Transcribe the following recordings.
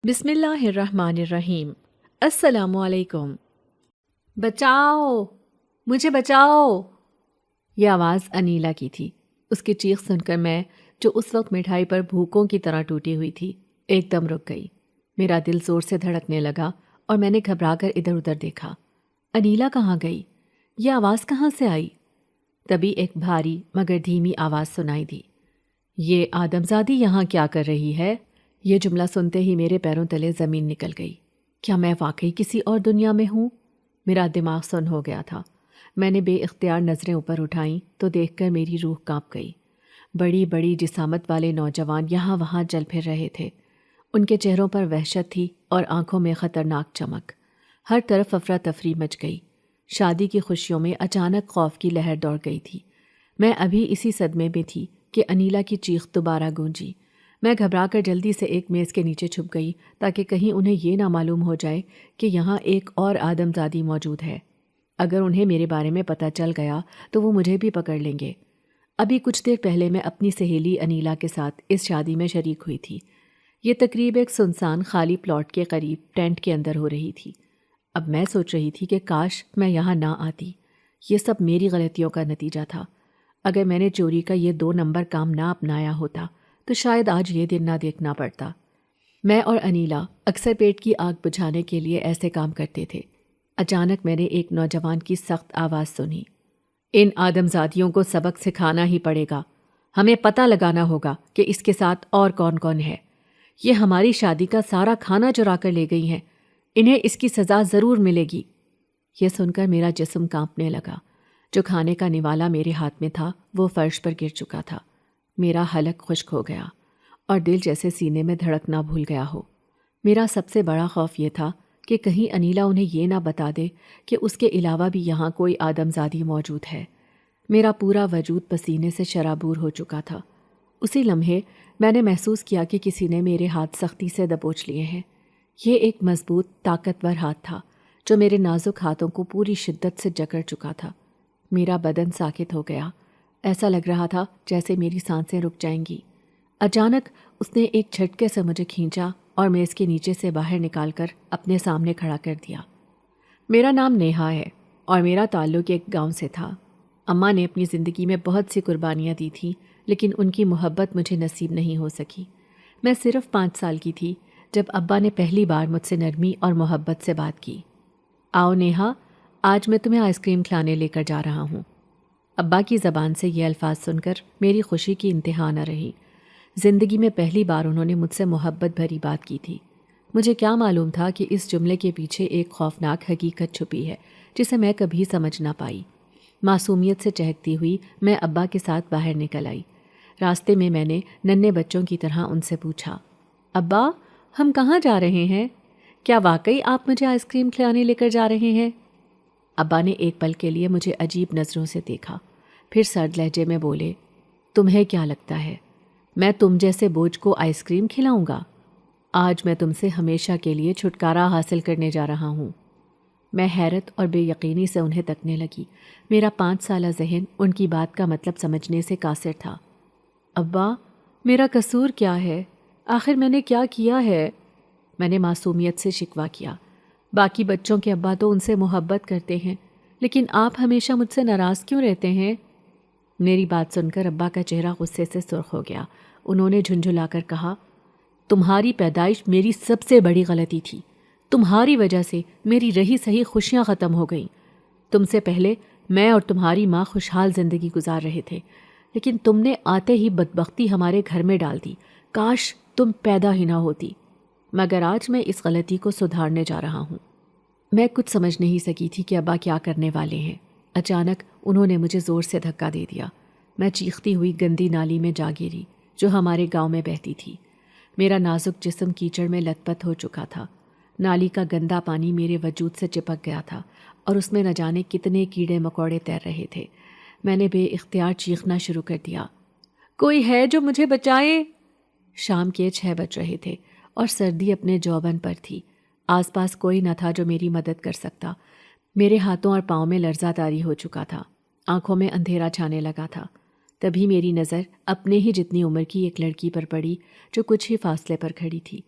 بسم اللہ الرحمن الرحیم۔ السلام علیکم۔ بچاؤ، مجھے بچاؤ! یہ آواز انیلا کی تھی۔ اس کی چیخ سن کر میں، جو اس وقت مٹھائی پر بھوکوں کی طرح ٹوٹی ہوئی تھی، ایک دم رک گئی۔ میرا دل زور سے دھڑکنے لگا اور میں نے گھبرا کر ادھر ادھر دیکھا۔ انیلا کہاں گئی؟ یہ آواز کہاں سے آئی؟ تبھی ایک بھاری مگر دھیمی آواز سنائی دی۔ یہ آدمزادی یہاں کیا کر رہی ہے؟ یہ جملہ سنتے ہی میرے پیروں تلے زمین نکل گئی۔ کیا میں واقعی کسی اور دنیا میں ہوں؟ میرا دماغ سن ہو گیا تھا۔ میں نے بے اختیار نظریں اوپر اٹھائیں تو دیکھ کر میری روح کانپ گئی۔ بڑی بڑی جسامت والے نوجوان یہاں وہاں چل پھر رہے تھے۔ ان کے چہروں پر وحشت تھی اور آنکھوں میں خطرناک چمک۔ ہر طرف افراتفری مچ گئی۔ شادی کی خوشیوں میں اچانک خوف کی لہر دوڑ گئی تھی۔ میں ابھی اسی صدمے میں تھی کہ انیلا کی چیخ دوبارہ گونجی۔ میں گھبرا کر جلدی سے ایک میز کے نیچے چھپ گئی تاکہ کہیں انہیں یہ نہ معلوم ہو جائے کہ یہاں ایک اور آدمزادی موجود ہے۔ اگر انہیں میرے بارے میں پتہ چل گیا تو وہ مجھے بھی پکڑ لیں گے۔ ابھی کچھ دیر پہلے میں اپنی سہیلی انیلا کے ساتھ اس شادی میں شریک ہوئی تھی۔ یہ تقریب ایک سنسان خالی پلاٹ کے قریب ٹینٹ کے اندر ہو رہی تھی۔ اب میں سوچ رہی تھی کہ کاش میں یہاں نہ آتی۔ یہ سب میری غلطیوں کا نتیجہ تھا۔ اگر میں نے چوری کا یہ 2 نمبر کام نہ اپنایا ہوتا تو شاید آج یہ دن نہ دیکھنا پڑتا۔ میں اور انیلا اکثر پیٹ کی آگ بجھانے کے لیے ایسے کام کرتے تھے۔ اچانک میں نے ایک نوجوان کی سخت آواز سنی۔ ان آدمزادیوں کو سبق سکھانا ہی پڑے گا۔ ہمیں پتہ لگانا ہوگا کہ اس کے ساتھ اور کون کون ہے۔ یہ ہماری شادی کا سارا کھانا چرا کر لے گئی ہیں۔ انہیں اس کی سزا ضرور ملے گی۔ یہ سن کر میرا جسم کانپنے لگا۔ جو کھانے کا نوالا میرے ہاتھ میں تھا وہ فرش پر گر چکا تھا۔ میرا حلق خشک ہو گیا اور دل جیسے سینے میں دھڑکنا بھول گیا ہو۔ میرا سب سے بڑا خوف یہ تھا کہ کہیں انیلا انہیں یہ نہ بتا دے کہ اس کے علاوہ بھی یہاں کوئی آدمزادی موجود ہے۔ میرا پورا وجود پسینے سے شرابور ہو چکا تھا۔ اسی لمحے میں نے محسوس کیا کہ کسی نے میرے ہاتھ سختی سے دبوچ لیے ہیں۔ یہ ایک مضبوط طاقتور ہاتھ تھا جو میرے نازک ہاتھوں کو پوری شدت سے جکڑ چکا تھا۔ میرا بدن ساکت ہو گیا۔ ایسا لگ رہا تھا جیسے میری سانسیں رک جائیں گی۔ اچانک اس نے ایک جھٹکے سے مجھے کھینچا اور میز کے نیچے سے باہر نکال کر اپنے سامنے کھڑا کر دیا۔ میرا نام نیہا ہے اور میرا تعلق ایک گاؤں سے تھا۔ اماں نے اپنی زندگی میں بہت سی قربانیاں دی تھیں لیکن ان کی محبت مجھے نصیب نہیں ہو سکی۔ میں صرف 5 سال کی تھی جب ابا نے پہلی بار مجھ سے نرمی اور محبت سے بات کی۔ آؤ نیہا، آج میں تمہیں آئس کریم کھلانے لے کر جا رہا ہوں۔ ابا کی زبان سے یہ الفاظ سن کر میری خوشی کی انتہا نہ رہی۔ زندگی میں پہلی بار انہوں نے مجھ سے محبت بھری بات کی تھی۔ مجھے کیا معلوم تھا کہ اس جملے کے پیچھے ایک خوفناک حقیقت چھپی ہے جسے میں کبھی سمجھ نہ پائی۔ معصومیت سے چہکتی ہوئی میں ابا کے ساتھ باہر نکل آئی۔ راستے میں نے ننھے بچوں کی طرح ان سے پوچھا، ابا ہم کہاں جا رہے ہیں؟ کیا واقعی آپ مجھے آئس کریم کھلانے لے کر جا رہے ہیں؟ ابا نے ایک پل کے لیے مجھے عجیب نظروں سے دیکھا، پھر سرد لہجے میں بولے، تمہیں کیا لگتا ہے میں تم جیسے بوجھ کو آئس کریم کھلاؤں گا؟ آج میں تم سے ہمیشہ کے لیے چھٹکارا حاصل کرنے جا رہا ہوں۔ میں حیرت اور بے یقینی سے انہیں تکنے لگی۔ میرا 5 سالہ ذہن ان کی بات کا مطلب سمجھنے سے قاصر تھا۔ ابا، میرا قصور کیا ہے؟ آخر میں نے کیا کیا ہے؟ میں نے معصومیت سے شکوہ کیا۔ باقی بچوں کے ابا تو ان سے محبت کرتے ہیں، لیکن آپ ہمیشہ مجھ سے ناراض کیوں رہتے ہیں؟ میری بات سن کر ابا کا چہرہ غصے سے سرخ ہو گیا۔ انہوں نے جھنجھلا کر کہا، تمہاری پیدائش میری سب سے بڑی غلطی تھی۔ تمہاری وجہ سے میری رہی سہی خوشیاں ختم ہو گئیں۔ تم سے پہلے میں اور تمہاری ماں خوشحال زندگی گزار رہے تھے، لیکن تم نے آتے ہی بدبختی ہمارے گھر میں ڈال دی۔ کاش تم پیدا ہی نہ ہوتی، مگر آج میں اس غلطی کو سدھارنے جا رہا ہوں۔ میں کچھ سمجھ نہیں سکی تھی کہ ابا کیا کرنے والے ہیں۔ اچانک انہوں نے مجھے زور سے دھکا دے دیا۔ میں چیختی ہوئی گندی نالی میں جا گری جو ہمارے گاؤں میں بہتی تھی۔ میرا نازک جسم کیچڑ میں لت پت ہو چکا تھا۔ نالی کا گندا پانی میرے وجود سے چپک گیا تھا اور اس میں نہ جانے کتنے کیڑے مکوڑے تیر رہے تھے۔ میں نے بے اختیار چیخنا شروع کر دیا، کوئی ہے جو مجھے بچائے؟ شام کے 6 بج رہے تھے اور سردی اپنے جوبن پر تھی۔ آس پاس کوئی نہ تھا جو میری مدد کر سکتا۔ میرے ہاتھوں اور پاؤں میں لرزہ طاری ہو چکا تھا، آنکھوں میں اندھیرا چھانے لگا تھا۔ تبھی میری نظر اپنے ہی جتنی عمر کی ایک لڑکی پر پڑی جو کچھ ہی فاصلے پر کھڑی تھی۔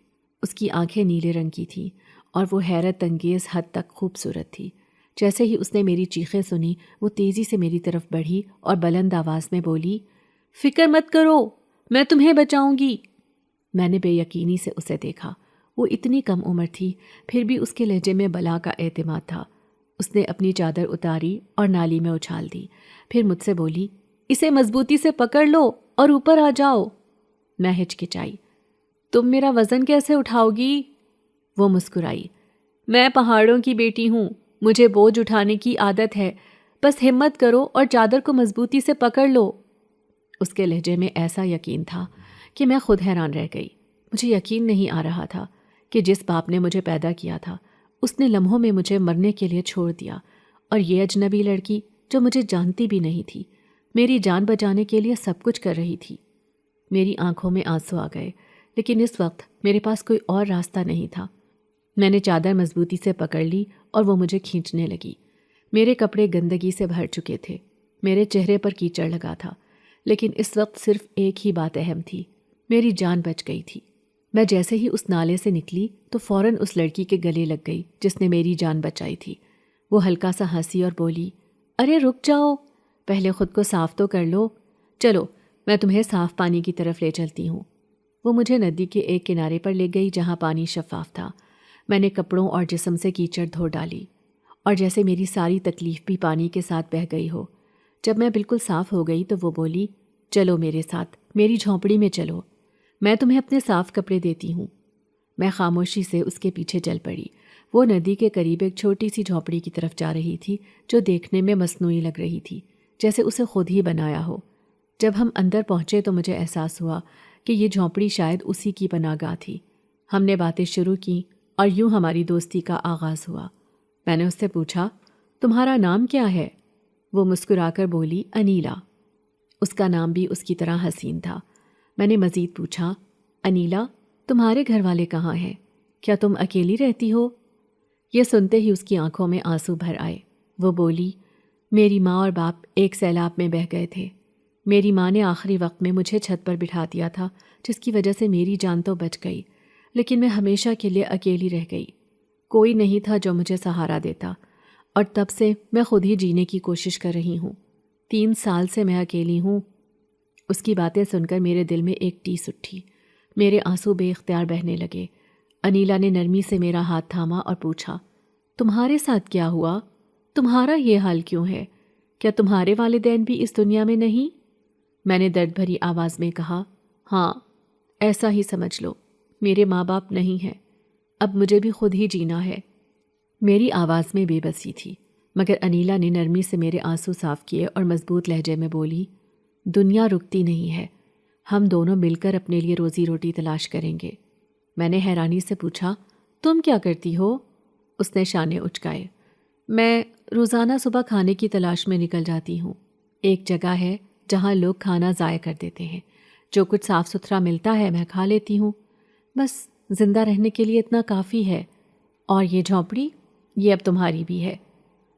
اس کی آنکھیں نیلے رنگ کی تھیں اور وہ حیرت انگیز حد تک خوبصورت تھی۔ جیسے ہی اس نے میری چیخیں سنی وہ تیزی سے میری طرف بڑھی اور بلند آواز میں بولی، فکر مت کرو، میں تمہیں بچاؤں گی۔ میں نے بے یقینی سے اسے دیکھا۔ وہ اتنی کم عمر تھی، پھر بھی اس کے لہجے میں بلا کا اعتماد تھا۔ اس نے اپنی چادر اتاری اور نالی میں اچھال دی، پھر مجھ سے بولی، اسے مضبوطی سے پکڑ لو اور اوپر آ جاؤ۔ میں ہچکچائی، تم میرا وزن کیسے اٹھاؤ گی؟ وہ مسکرائی، میں پہاڑوں کی بیٹی ہوں، مجھے بوجھ اٹھانے کی عادت ہے، بس ہمت کرو اور چادر کو مضبوطی سے پکڑ لو۔ اس کے لہجے میں ایسا یقین تھا کہ میں خود حیران رہ گئی۔ مجھے یقین نہیں آ رہا تھا کہ جس باپ نے مجھے پیدا کیا تھا اس نے لمحوں میں مجھے مرنے کے لیے چھوڑ دیا، اور یہ اجنبی لڑکی جو مجھے جانتی بھی نہیں تھی میری جان بچانے کے لیے سب کچھ کر رہی تھی۔ میری آنکھوں میں آنسو آ گئے، لیکن اس وقت میرے پاس کوئی اور راستہ نہیں تھا۔ میں نے چادر مضبوطی سے پکڑ لی اور وہ مجھے کھینچنے لگی۔ میرے کپڑے گندگی سے بھر چکے تھے، میرے چہرے پر کیچڑ لگا تھا، لیکن اس وقت صرف ایک ہی بات اہم تھی، میری جان بچ گئی تھی۔ میں جیسے ہی اس نالے سے نکلی تو فوراً اس لڑکی کے گلے لگ گئی جس نے میری جان بچائی تھی۔ وہ ہلکا سا ہنسی اور بولی، ارے رک جاؤ، پہلے خود کو صاف تو کر لو، چلو میں تمہیں صاف پانی کی طرف لے چلتی ہوں۔ وہ مجھے ندی کے ایک کنارے پر لے گئی جہاں پانی شفاف تھا۔ میں نے کپڑوں اور جسم سے کیچڑ دھو ڈالی اور جیسے میری ساری تکلیف بھی پانی کے ساتھ بہہ گئی ہو۔ جب میں بالکل صاف ہو گئی تو وہ بولی، چلو میرے ساتھ، میری جھونپڑی میں چلو، میں تمہیں اپنے صاف کپڑے دیتی ہوں۔ میں خاموشی سے اس کے پیچھے چل پڑی۔ وہ ندی کے قریب ایک چھوٹی سی جھونپڑی کی طرف جا رہی تھی جو دیکھنے میں مصنوعی لگ رہی تھی، جیسے اسے خود ہی بنایا ہو۔ جب ہم اندر پہنچے تو مجھے احساس ہوا کہ یہ جھونپڑی شاید اسی کی پناہ گاہ تھی۔ ہم نے باتیں شروع کیں اور یوں ہماری دوستی کا آغاز ہوا۔ میں نے اس سے پوچھا، تمہارا نام کیا ہے؟ وہ مسکرا کر بولی، انیلا۔ اس کا نام بھی اس کی طرح حسین تھا۔ میں نے مزید پوچھا، انیلا، تمہارے گھر والے کہاں ہیں؟ کیا تم اکیلی رہتی ہو؟ یہ سنتے ہی اس کی آنکھوں میں آنسو بھر آئے۔ وہ بولی، میری ماں اور باپ ایک سیلاب میں بہہ گئے تھے۔ میری ماں نے آخری وقت میں مجھے چھت پر بٹھا دیا تھا، جس کی وجہ سے میری جان تو بچ گئی، لیکن میں ہمیشہ کے لیے اکیلی رہ گئی۔ کوئی نہیں تھا جو مجھے سہارا دیتا، اور تب سے میں خود ہی جینے کی کوشش کر رہی ہوں۔ 3 سال سے میں اکیلی ہوں۔ اس کی باتیں سن کر میرے دل میں ایک ٹیس اٹھی، میرے آنسو بے اختیار بہنے لگے۔ انیلا نے نرمی سے میرا ہاتھ تھاما اور پوچھا، تمہارے ساتھ کیا ہوا؟ تمہارا یہ حال کیوں ہے؟ کیا تمہارے والدین بھی اس دنیا میں نہیں؟ میں نے درد بھری آواز میں کہا، ہاں، ایسا ہی سمجھ لو، میرے ماں باپ نہیں ہیں، اب مجھے بھی خود ہی جینا ہے۔ میری آواز میں بے بسی تھی، مگر انیلا نے نرمی سے میرے آنسو صاف کیے اور مضبوط لہجے میں بولی، دنیا رکتی نہیں ہے، ہم دونوں مل کر اپنے لیے روزی روٹی تلاش کریں گے۔ میں نے حیرانی سے پوچھا، تم کیا کرتی ہو؟ اس نے شانے اچکائے، میں روزانہ صبح کھانے کی تلاش میں نکل جاتی ہوں۔ ایک جگہ ہے جہاں لوگ کھانا ضائع کر دیتے ہیں، جو کچھ صاف ستھرا ملتا ہے میں کھا لیتی ہوں، بس زندہ رہنے کے لیے اتنا کافی ہے۔ اور یہ جھونپڑی، یہ اب تمہاری بھی ہے۔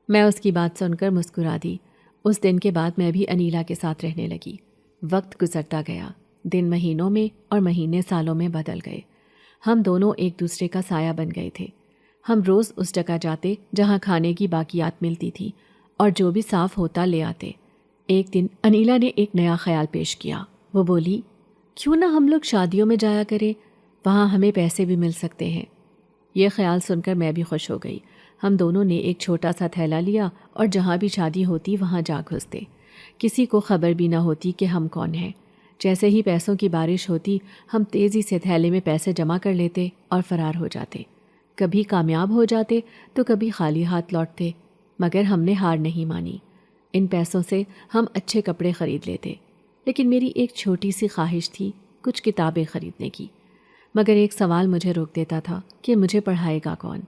میں اس کی بات سن کر مسکرا دی۔ اس دن کے بعد میں بھی انیلا کے ساتھ رہنے لگی۔ وقت گزرتا گیا، دن مہینوں میں اور مہینے سالوں میں بدل گئے۔ ہم دونوں ایک دوسرے کا سایہ بن گئے تھے۔ ہم روز اس جگہ جاتے جہاں کھانے کی باقیات ملتی تھی اور جو بھی صاف ہوتا لے آتے۔ ایک دن انیلا نے ایک نیا خیال پیش کیا۔ وہ بولی، کیوں نہ ہم لوگ شادیوں میں جایا کریں، وہاں ہمیں پیسے بھی مل سکتے ہیں۔ یہ خیال سن کر میں بھی خوش ہو گئی۔ ہم دونوں نے ایک چھوٹا سا تھیلا لیا اور جہاں بھی شادی ہوتی وہاں جا گھستے۔ کسی کو خبر بھی نہ ہوتی کہ ہم کون ہیں۔ جیسے ہی پیسوں کی بارش ہوتی ہم تیزی سے تھیلے میں پیسے جمع کر لیتے اور فرار ہو جاتے۔ کبھی کامیاب ہو جاتے تو کبھی خالی ہاتھ لوٹتے، مگر ہم نے ہار نہیں مانی۔ ان پیسوں سے ہم اچھے کپڑے خرید لیتے، لیکن میری ایک چھوٹی سی خواہش تھی کچھ کتابیں خریدنے کی۔ مگر ایک سوال مجھے روک دیتا تھا کہ مجھے پڑھائے گا کون؟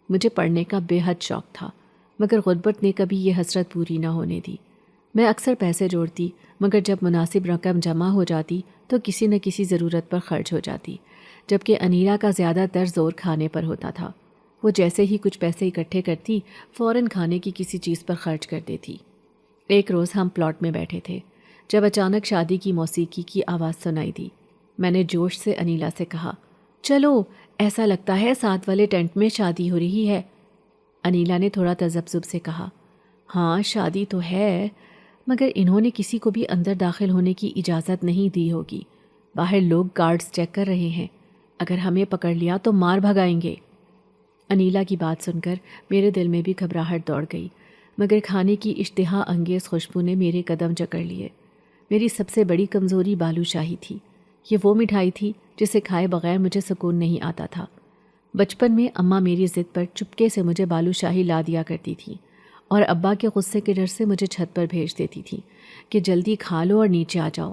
مجھے پڑھنے کا بے حد شوق تھا، مگر غربت نے کبھی یہ حسرت پوری نہ ہونے دی۔ میں اکثر پیسے جوڑتی، مگر جب مناسب رقم جمع ہو جاتی تو کسی نہ کسی ضرورت پر خرچ ہو جاتی، جبکہ انیلا کا زیادہ تر زور کھانے پر ہوتا تھا۔ وہ جیسے ہی کچھ پیسے اکٹھے کرتی فوراً کھانے کی کسی چیز پر خرچ کر دیتی۔ ایک روز ہم پلاٹ میں بیٹھے تھے جب اچانک شادی کی موسیقی کی آواز سنائی دی۔ میں نے جوش سے انیلا سے کہا، چلو ایسا لگتا ہے ساتھ والے ٹینٹ میں شادی ہو رہی ہے۔ انیلا نے تھوڑا تذبذب سے کہا۔ ہاں شادی تو ہے، مگر انہوں نے کسی کو بھی اندر داخل ہونے کی اجازت نہیں دی ہوگی۔ باہر لوگ گارڈز چیک کر رہے ہیں، اگر ہمیں پکڑ لیا تو مار بھگائیں گے۔ انیلا کی بات سن کر میرے دل میں بھی گھبراہٹ دوڑ گئی، مگر کھانے کی اشتہا انگیز خوشبو نے میرے قدم جکڑ لیے۔ میری سب سے بڑی کمزوری بالو شاہی تھی۔ یہ وہ مٹھائی تھی جسے کھائے بغیر مجھے سکون نہیں آتا تھا۔ بچپن میں اماں میری ضد پر چپکے سے مجھے بالو شاہی لا دیا کرتی تھی، اور ابا کے غصے کے ڈر سے مجھے چھت پر بھیج دیتی تھی کہ جلدی کھا لو اور نیچے آ جاؤ۔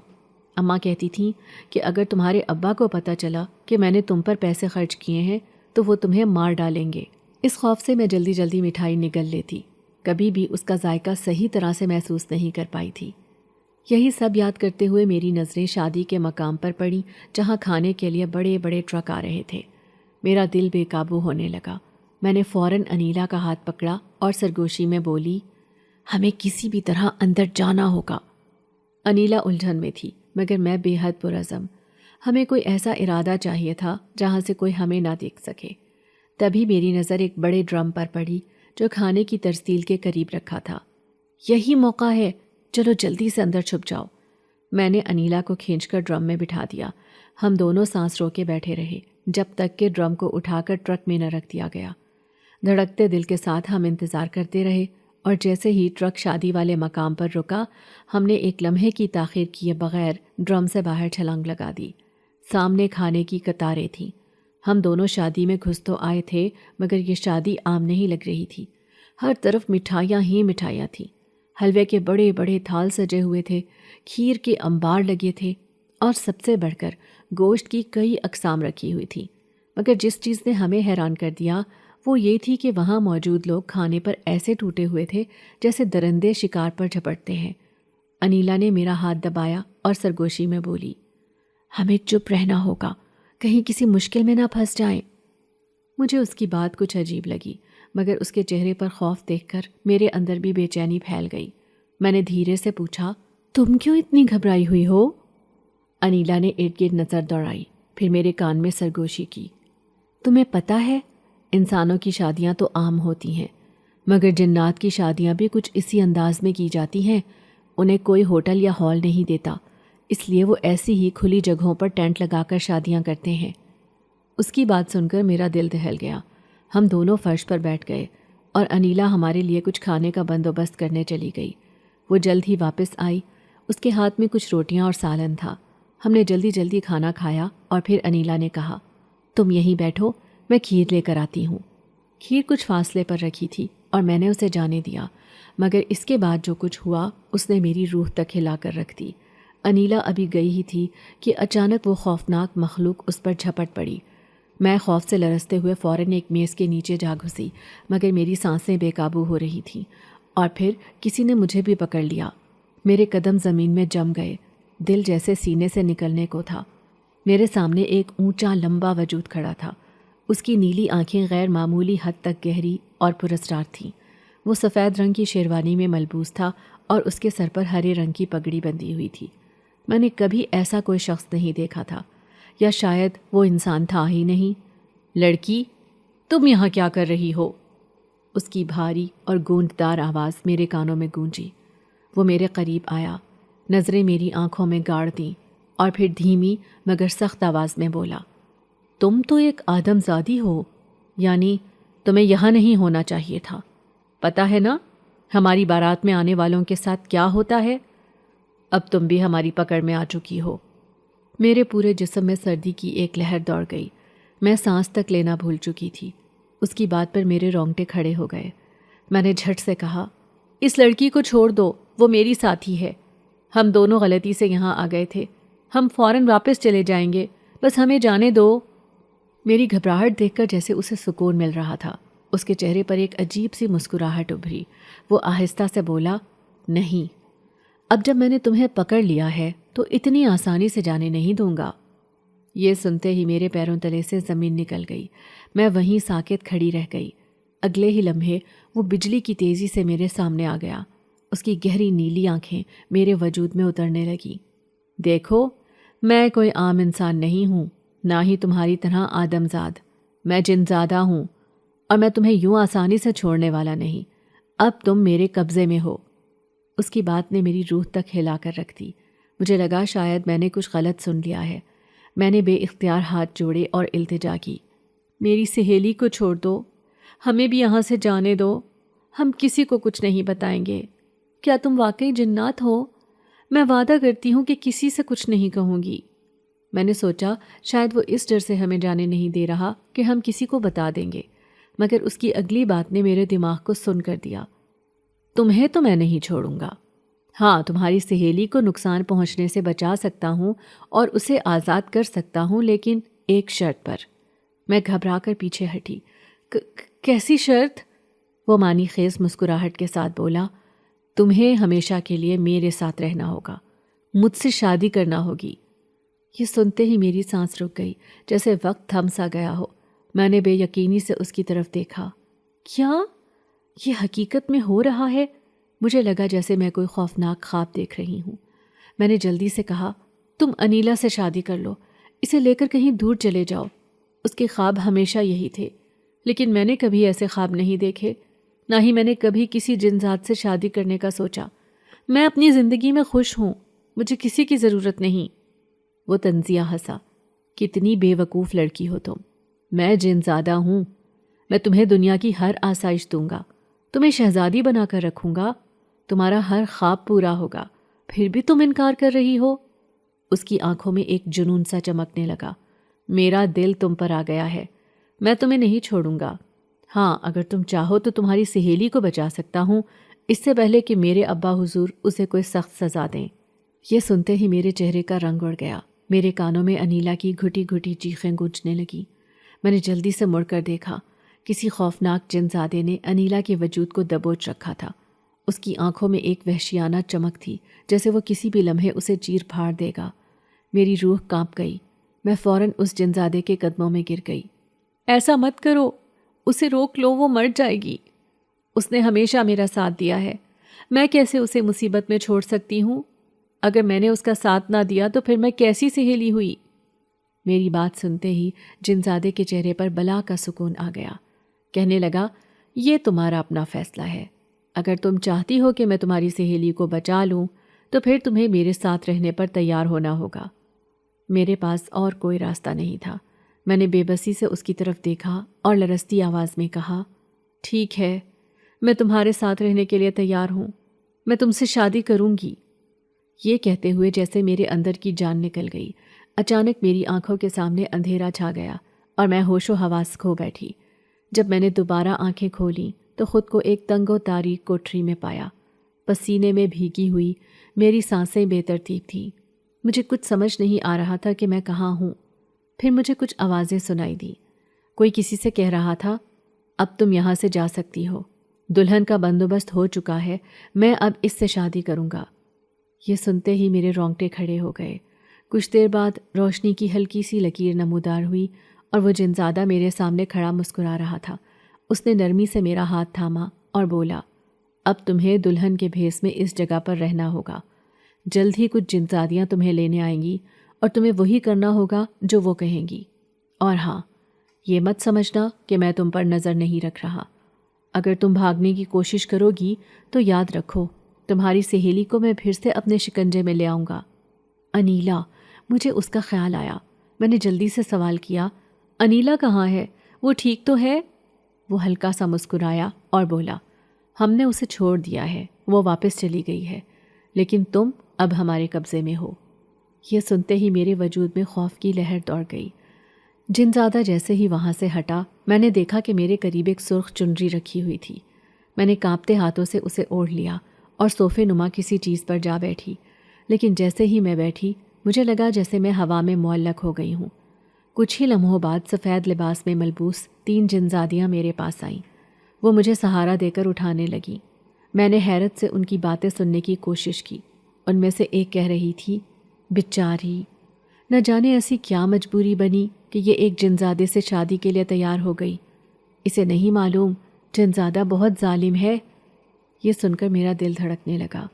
اماں کہتی تھیں کہ اگر تمہارے ابا کو پتہ چلا کہ میں نے تم پر پیسے خرچ کیے ہیں تو وہ تمہیں مار ڈالیں گے۔ اس خوف سے میں جلدی جلدی مٹھائی نگل لیتی، کبھی بھی اس کا ذائقہ صحیح طرح سے محسوس نہیں کر پائی تھی۔ یہی سب یاد کرتے ہوئے میری نظریں شادی کے مقام پر پڑیں، جہاں کھانے کے لیے بڑے بڑے ٹرک آ رہے تھے۔ میرا دل بے قابو ہونے لگا۔ میں نے فوراً انیلا کا ہاتھ پکڑا اور سرگوشی میں بولی، ہمیں کسی بھی طرح اندر جانا ہوگا۔ انیلا الجھن میں تھی، مگر میں بے حد پرعزم۔ ہمیں کوئی ایسا ارادہ چاہیے تھا جہاں سے کوئی ہمیں نہ دیکھ سکے۔ تبھی میری نظر ایک بڑے ڈرم پر پڑی جو کھانے کی ترسیل کے قریب رکھا تھا۔ یہی موقع ہے، چلو جلدی سے اندر چھپ جاؤ۔ میں نے انیلا کو کھینچ کر ڈرم میں بٹھا دیا۔ ہم دونوں سانس رو کے بیٹھے رہے جب تک کہ ڈرم کو اٹھا کر ٹرک میں نہ رکھ دیا گیا۔ دھڑکتے دل کے ساتھ ہم انتظار کرتے رہے، اور جیسے ہی ٹرک شادی والے مقام پر رکا، ہم نے ایک لمحے کی تاخیر کیے بغیر ڈرم سے باہر چھلانگ لگا دی۔ سامنے کھانے کی قطاریں تھیں۔ ہم دونوں شادی میں گھس تو آئے تھے، مگر یہ شادی عام نہیں لگ رہی تھی۔ ہر طرف مٹھائیاں ہی مٹھائیاں تھیں۔ حلوے کے بڑے بڑے تھال سجے ہوئے تھے، کھیر کے انبار لگے تھے، اور سب سے بڑھ کر گوشت کی کئی اقسام رکھی ہوئی تھی۔ مگر جس چیز نے ہمیں حیران کر دیا وہ یہ تھی کہ وہاں موجود لوگ کھانے پر ایسے ٹوٹے ہوئے تھے جیسے درندے شکار پر جھپٹتے ہیں۔ انیلا نے میرا ہاتھ دبایا اور سرگوشی میں بولی، ہمیں چپ رہنا ہوگا، کہیں کسی مشکل میں نہ پھنس جائیں۔ مجھے اس کی بات کچھ عجیب لگی، مگر اس کے چہرے پر خوف دیکھ کر میرے اندر بھی بے چینی پھیل گئی۔ میں نے دھیرے سے پوچھا، تم کیوں اتنی گھبرائی ہوئی ہو؟ انیلا نے ارد گرد نظر دوڑائی، پھر میرے کان میں سرگوشی کی۔ تمہیں پتہ ہے، انسانوں کی شادیاں تو عام ہوتی ہیں، مگر جنات کی شادیاں بھی کچھ اسی انداز میں کی جاتی ہیں۔ انہیں کوئی ہوٹل یا ہال نہیں دیتا، اس لیے وہ ایسی ہی کھلی جگہوں پر ٹینٹ لگا کر شادیاں کرتے ہیں۔ اس کی بات سن کر میرا دل دہل گیا۔ ہم دونوں فرش پر بیٹھ گئے اور انیلا ہمارے لیے کچھ کھانے کا بندوبست کرنے چلی گئی۔ وہ جلد ہی واپس آئی، اس کے ہاتھ میں کچھ روٹیاں اور سالن تھا۔ ہم نے جلدی جلدی کھانا کھایا اور پھر انیلا نے کہا، تم یہیں بیٹھو، میں کھیر لے کر آتی ہوں۔ کھیر کچھ فاصلے پر رکھی تھی اور میں نے اسے جانے دیا، مگر اس کے بعد جو کچھ ہوا اس نے میری روح تک ہلا کر رکھ دی۔ انیلا ابھی گئی ہی تھی کہ اچانک وہ خوفناک مخلوق اس پر جھپٹ پڑی۔ میں خوف سے لرزتے ہوئے فوراً ایک میز کے نیچے جا گھسی، مگر میری سانسیں بے قابو ہو رہی تھیں، اور پھر کسی نے مجھے بھی پکڑ لیا۔ میرے قدم زمین میں جم گئے، دل جیسے سینے سے نکلنے کو تھا۔ میرے سامنے ایک اونچا لمبا وجود کھڑا تھا۔ اس کی نیلی آنکھیں غیر معمولی حد تک گہری اور پراسرار تھیں۔ وہ سفید رنگ کی شیروانی میں ملبوس تھا اور اس کے سر پر ہرے رنگ کی پگڑی بندھی ہوئی تھی۔ میں نے کبھی ایسا کوئی شخص نہیں دیکھا تھا، یا شاید وہ انسان تھا ہی نہیں۔ لڑکی، تم یہاں کیا کر رہی ہو؟ اس کی بھاری اور گونددار آواز میرے کانوں میں گونجی۔ وہ میرے قریب آیا، نظریں میری آنکھوں میں گاڑ دیں، اور پھر دھیمی مگر سخت آواز میں بولا، تم تو ایک آدم زادی ہو، یعنی تمہیں یہاں نہیں ہونا چاہیے تھا۔ پتہ ہے نا ہماری بارات میں آنے والوں کے ساتھ کیا ہوتا ہے؟ اب تم بھی ہماری پکڑ میں آ چکی ہو۔ میرے پورے جسم میں سردی کی ایک لہر دوڑ گئی۔ میں سانس تک لینا بھول چکی تھی۔ اس کی بات پر میرے رونگٹے کھڑے ہو گئے۔ میں نے جھٹ سے کہا، اس لڑکی کو چھوڑ دو، وہ میری ساتھی ہے۔ ہم دونوں غلطی سے یہاں آ گئے تھے، ہم فوراً واپس چلے جائیں گے، بس ہمیں جانے دو۔ میری گھبراہٹ دیکھ کر جیسے اسے سکون مل رہا تھا، اس کے چہرے پر ایک عجیب سی مسکراہٹ ابھری۔ وہ آہستہ سے بولا، نہیں، اب جب میں نے تمہیں پکڑ لیا ہے تو اتنی آسانی سے جانے نہیں دوں گا۔ یہ سنتے ہی میرے پیروں تلے سے زمین نکل گئی۔ میں وہیں ساکت کھڑی رہ گئی۔ اگلے ہی لمحے وہ بجلی کی تیزی سے میرے سامنے آ گیا۔ اس کی گہری نیلی آنکھیں میرے وجود میں اترنے لگیں۔ دیکھو، میں کوئی عام انسان نہیں ہوں، نہ ہی تمہاری طرح آدم زاد۔ میں جنزادہ ہوں اور میں تمہیں یوں آسانی سے چھوڑنے والا نہیں. اب تم میرے قبضے میں ہو. اس کی بات نے میری روح تک ہلا کر رکھ دی. مجھے لگا شاید میں نے کچھ غلط سن لیا ہے. میں نے بے اختیار ہاتھ جوڑے اور التجا کی. میری سہیلی کو چھوڑ دو، ہمیں بھی یہاں سے جانے دو. ہم کسی کو کچھ نہیں بتائیں گے. کیا تم واقعی جنات ہو؟ میں وعدہ کرتی ہوں کہ کسی سے کچھ نہیں کہوں گی. میں نے سوچا شاید وہ اس ڈر سے ہمیں جانے نہیں دے رہا کہ ہم کسی کو بتا دیں گے، مگر اس کی اگلی بات نے میرے دماغ کو سن کر دیا. تمہیں تو میں نہیں چھوڑوں گا. ہاں، تمہاری سہیلی کو نقصان پہنچنے سے بچا سکتا ہوں اور اسے آزاد کر سکتا ہوں، لیکن ایک شرط پر. میں گھبرا کر پیچھے ہٹی. کیسی شرط؟ وہ معنی خیز مسکراہٹ کے ساتھ بولا. تمہیں ہمیشہ کے لیے میرے ساتھ رہنا ہوگا، مجھ سے شادی کرنا ہوگی. یہ سنتے ہی میری سانس رک گئی، جیسے وقت تھم سا گیا ہو. میں نے بے یقینی سے اس کی طرف دیکھا. کیا یہ حقیقت میں ہو رہا ہے؟ مجھے لگا جیسے میں کوئی خوفناک خواب دیکھ رہی ہوں. میں نے جلدی سے کہا، تم انیلا سے شادی کر لو، اسے لے کر کہیں دور چلے جاؤ. اس کے خواب ہمیشہ یہی تھے، لیکن میں نے کبھی ایسے خواب نہیں دیکھے، نہ ہی میں نے کبھی کسی جنزاد سے شادی کرنے کا سوچا. میں اپنی زندگی میں خوش ہوں، مجھے کسی کی ضرورت نہیں. وہ طنزیہ ہنسا. کتنی بے وقوف لڑکی ہو تم. میں جنزادہ ہوں. میں تمہیں دنیا کی ہر آسائش دوں گا، تمہیں شہزادی بنا کر رکھوں گا، تمہارا ہر خواب پورا ہوگا، پھر بھی تم انکار کر رہی ہو. اس کی آنکھوں میں ایک جنون سا چمکنے لگا. میرا دل تم پر آ گیا ہے، میں تمہیں نہیں چھوڑوں گا. ہاں، اگر تم چاہو تو تمہاری سہیلی کو بچا سکتا ہوں، اس سے پہلے کہ میرے ابا حضور اسے کوئی سخت سزا دیں. یہ سنتے ہی میرے چہرے کا رنگ اڑ گیا. میرے کانوں میں انیلا کی گھٹی گھٹی چیخیں گونجنے لگیں. میں نے جلدی سے مڑ کر دیکھا. کسی خوفناک جنزادے نے انیلا کے وجود کو دبوچ رکھا تھا. اس کی آنکھوں میں ایک وحشیانہ چمک تھی، جیسے وہ کسی بھی لمحے اسے چیر پھاڑ دے گا. میری روح کانپ گئی. میں فوراً اس جنزادے کے قدموں میں گر گئی. ایسا مت کرو، اسے روک لو، وہ مر جائے گی. اس نے ہمیشہ میرا ساتھ دیا ہے، میں کیسے اسے مصیبت میں چھوڑ سکتی ہوں؟ اگر میں نے اس کا ساتھ نہ دیا تو پھر میں کیسی سہیلی ہوئی؟ میری بات سنتے ہی جنزادے کے چہرے پر بلا کا سکون آ گیا. کہنے لگا، یہ تمہارا اپنا فیصلہ ہے. اگر تم چاہتی ہو کہ میں تمہاری سہیلی کو بچا لوں تو پھر تمہیں میرے ساتھ رہنے پر تیار ہونا ہوگا. میرے پاس اور کوئی راستہ نہیں تھا. میں نے بے بسی سے اس کی طرف دیکھا اور لرزتی آواز میں کہا، ٹھیک ہے، میں تمہارے ساتھ رہنے کے لیے تیار ہوں، میں تم سے شادی کروں گی. یہ کہتے ہوئے جیسے میرے اندر کی جان نکل گئی. اچانک میری آنکھوں کے سامنے اندھیرا چھا گیا اور میں ہوش و حواس کھو بیٹھی. جب میں نے دوبارہ آنکھیں کھولیں تو خود کو ایک تنگ و تاریک کوٹری میں پایا. پسینے میں بھیگی ہوئی میری سانسیں بے ترتیب تھیں. مجھے کچھ سمجھ نہیں آ رہا تھا کہ میں کہاں ہوں. پھر مجھے کچھ آوازیں سنائی دیں. کوئی کسی سے کہہ رہا تھا، اب تم یہاں سے جا سکتی ہو، دلہن کا بندوبست ہو چکا ہے، میں اب اس سے شادی کروں گا. یہ سنتے ہی میرے رونگٹے کھڑے ہو گئے. کچھ دیر بعد روشنی کی ہلکی سی لکیر نمودار ہوئی اور وہ جنزادہ میرے سامنے کھڑا مسکرا رہا تھا. اس نے نرمی سے میرا ہاتھ تھاما اور بولا، اب تمہیں دلہن کے بھیس میں اس جگہ پر رہنا ہوگا. جلد ہی کچھ جنزادیاں تمہیں لینے آئیں گی اور تمہیں وہی کرنا ہوگا جو وہ کہیں گی. اور ہاں، یہ مت سمجھنا کہ میں تم پر نظر نہیں رکھ رہا. اگر تم بھاگنے کی کوشش کرو گی تو یاد رکھو، تمہاری سہیلی کو میں پھر سے اپنے شکنجے میں لے آؤں گا. انیلا، مجھے اس کا خیال آیا. میں نے جلدی سے سوال کیا، انیلا کہاں ہے؟ وہ ٹھیک تو ہے؟ وہ ہلکا سا مسکرایا اور بولا، ہم نے اسے چھوڑ دیا ہے، وہ واپس چلی گئی ہے، لیکن تم اب ہمارے قبضے میں ہو. یہ سنتے ہی میرے وجود میں خوف کی لہر دوڑ گئی. جنزادہ جیسے ہی وہاں سے ہٹا، میں نے دیکھا کہ میرے قریب ایک سرخ چنری رکھی ہوئی تھی. میں نے کانپتے ہاتھوں سے اسے اوڑھ لیا اور صوفے نما کسی چیز پر جا بیٹھی. لیکن جیسے ہی میں بیٹھی، مجھے لگا جیسے میں ہوا میں معلق ہو گئی ہوں. کچھ ہی لمحوں بعد سفید لباس میں ملبوس 3 جنزادیاں میرے پاس آئیں. وہ مجھے سہارا دے کر اٹھانے لگیں. میں نے حیرت سے ان کی باتیں سننے کی کوشش کی. ان میں سے ایک کہہ رہی تھی، بیچاری، نہ جانے ایسی کیا مجبوری بنی کہ یہ ایک جنزادے سے شادی کے لیے تیار ہو گئی. اسے نہیں معلوم جنزادہ بہت ظالم ہے. یہ سن کر میرا دل دھڑکنے لگا.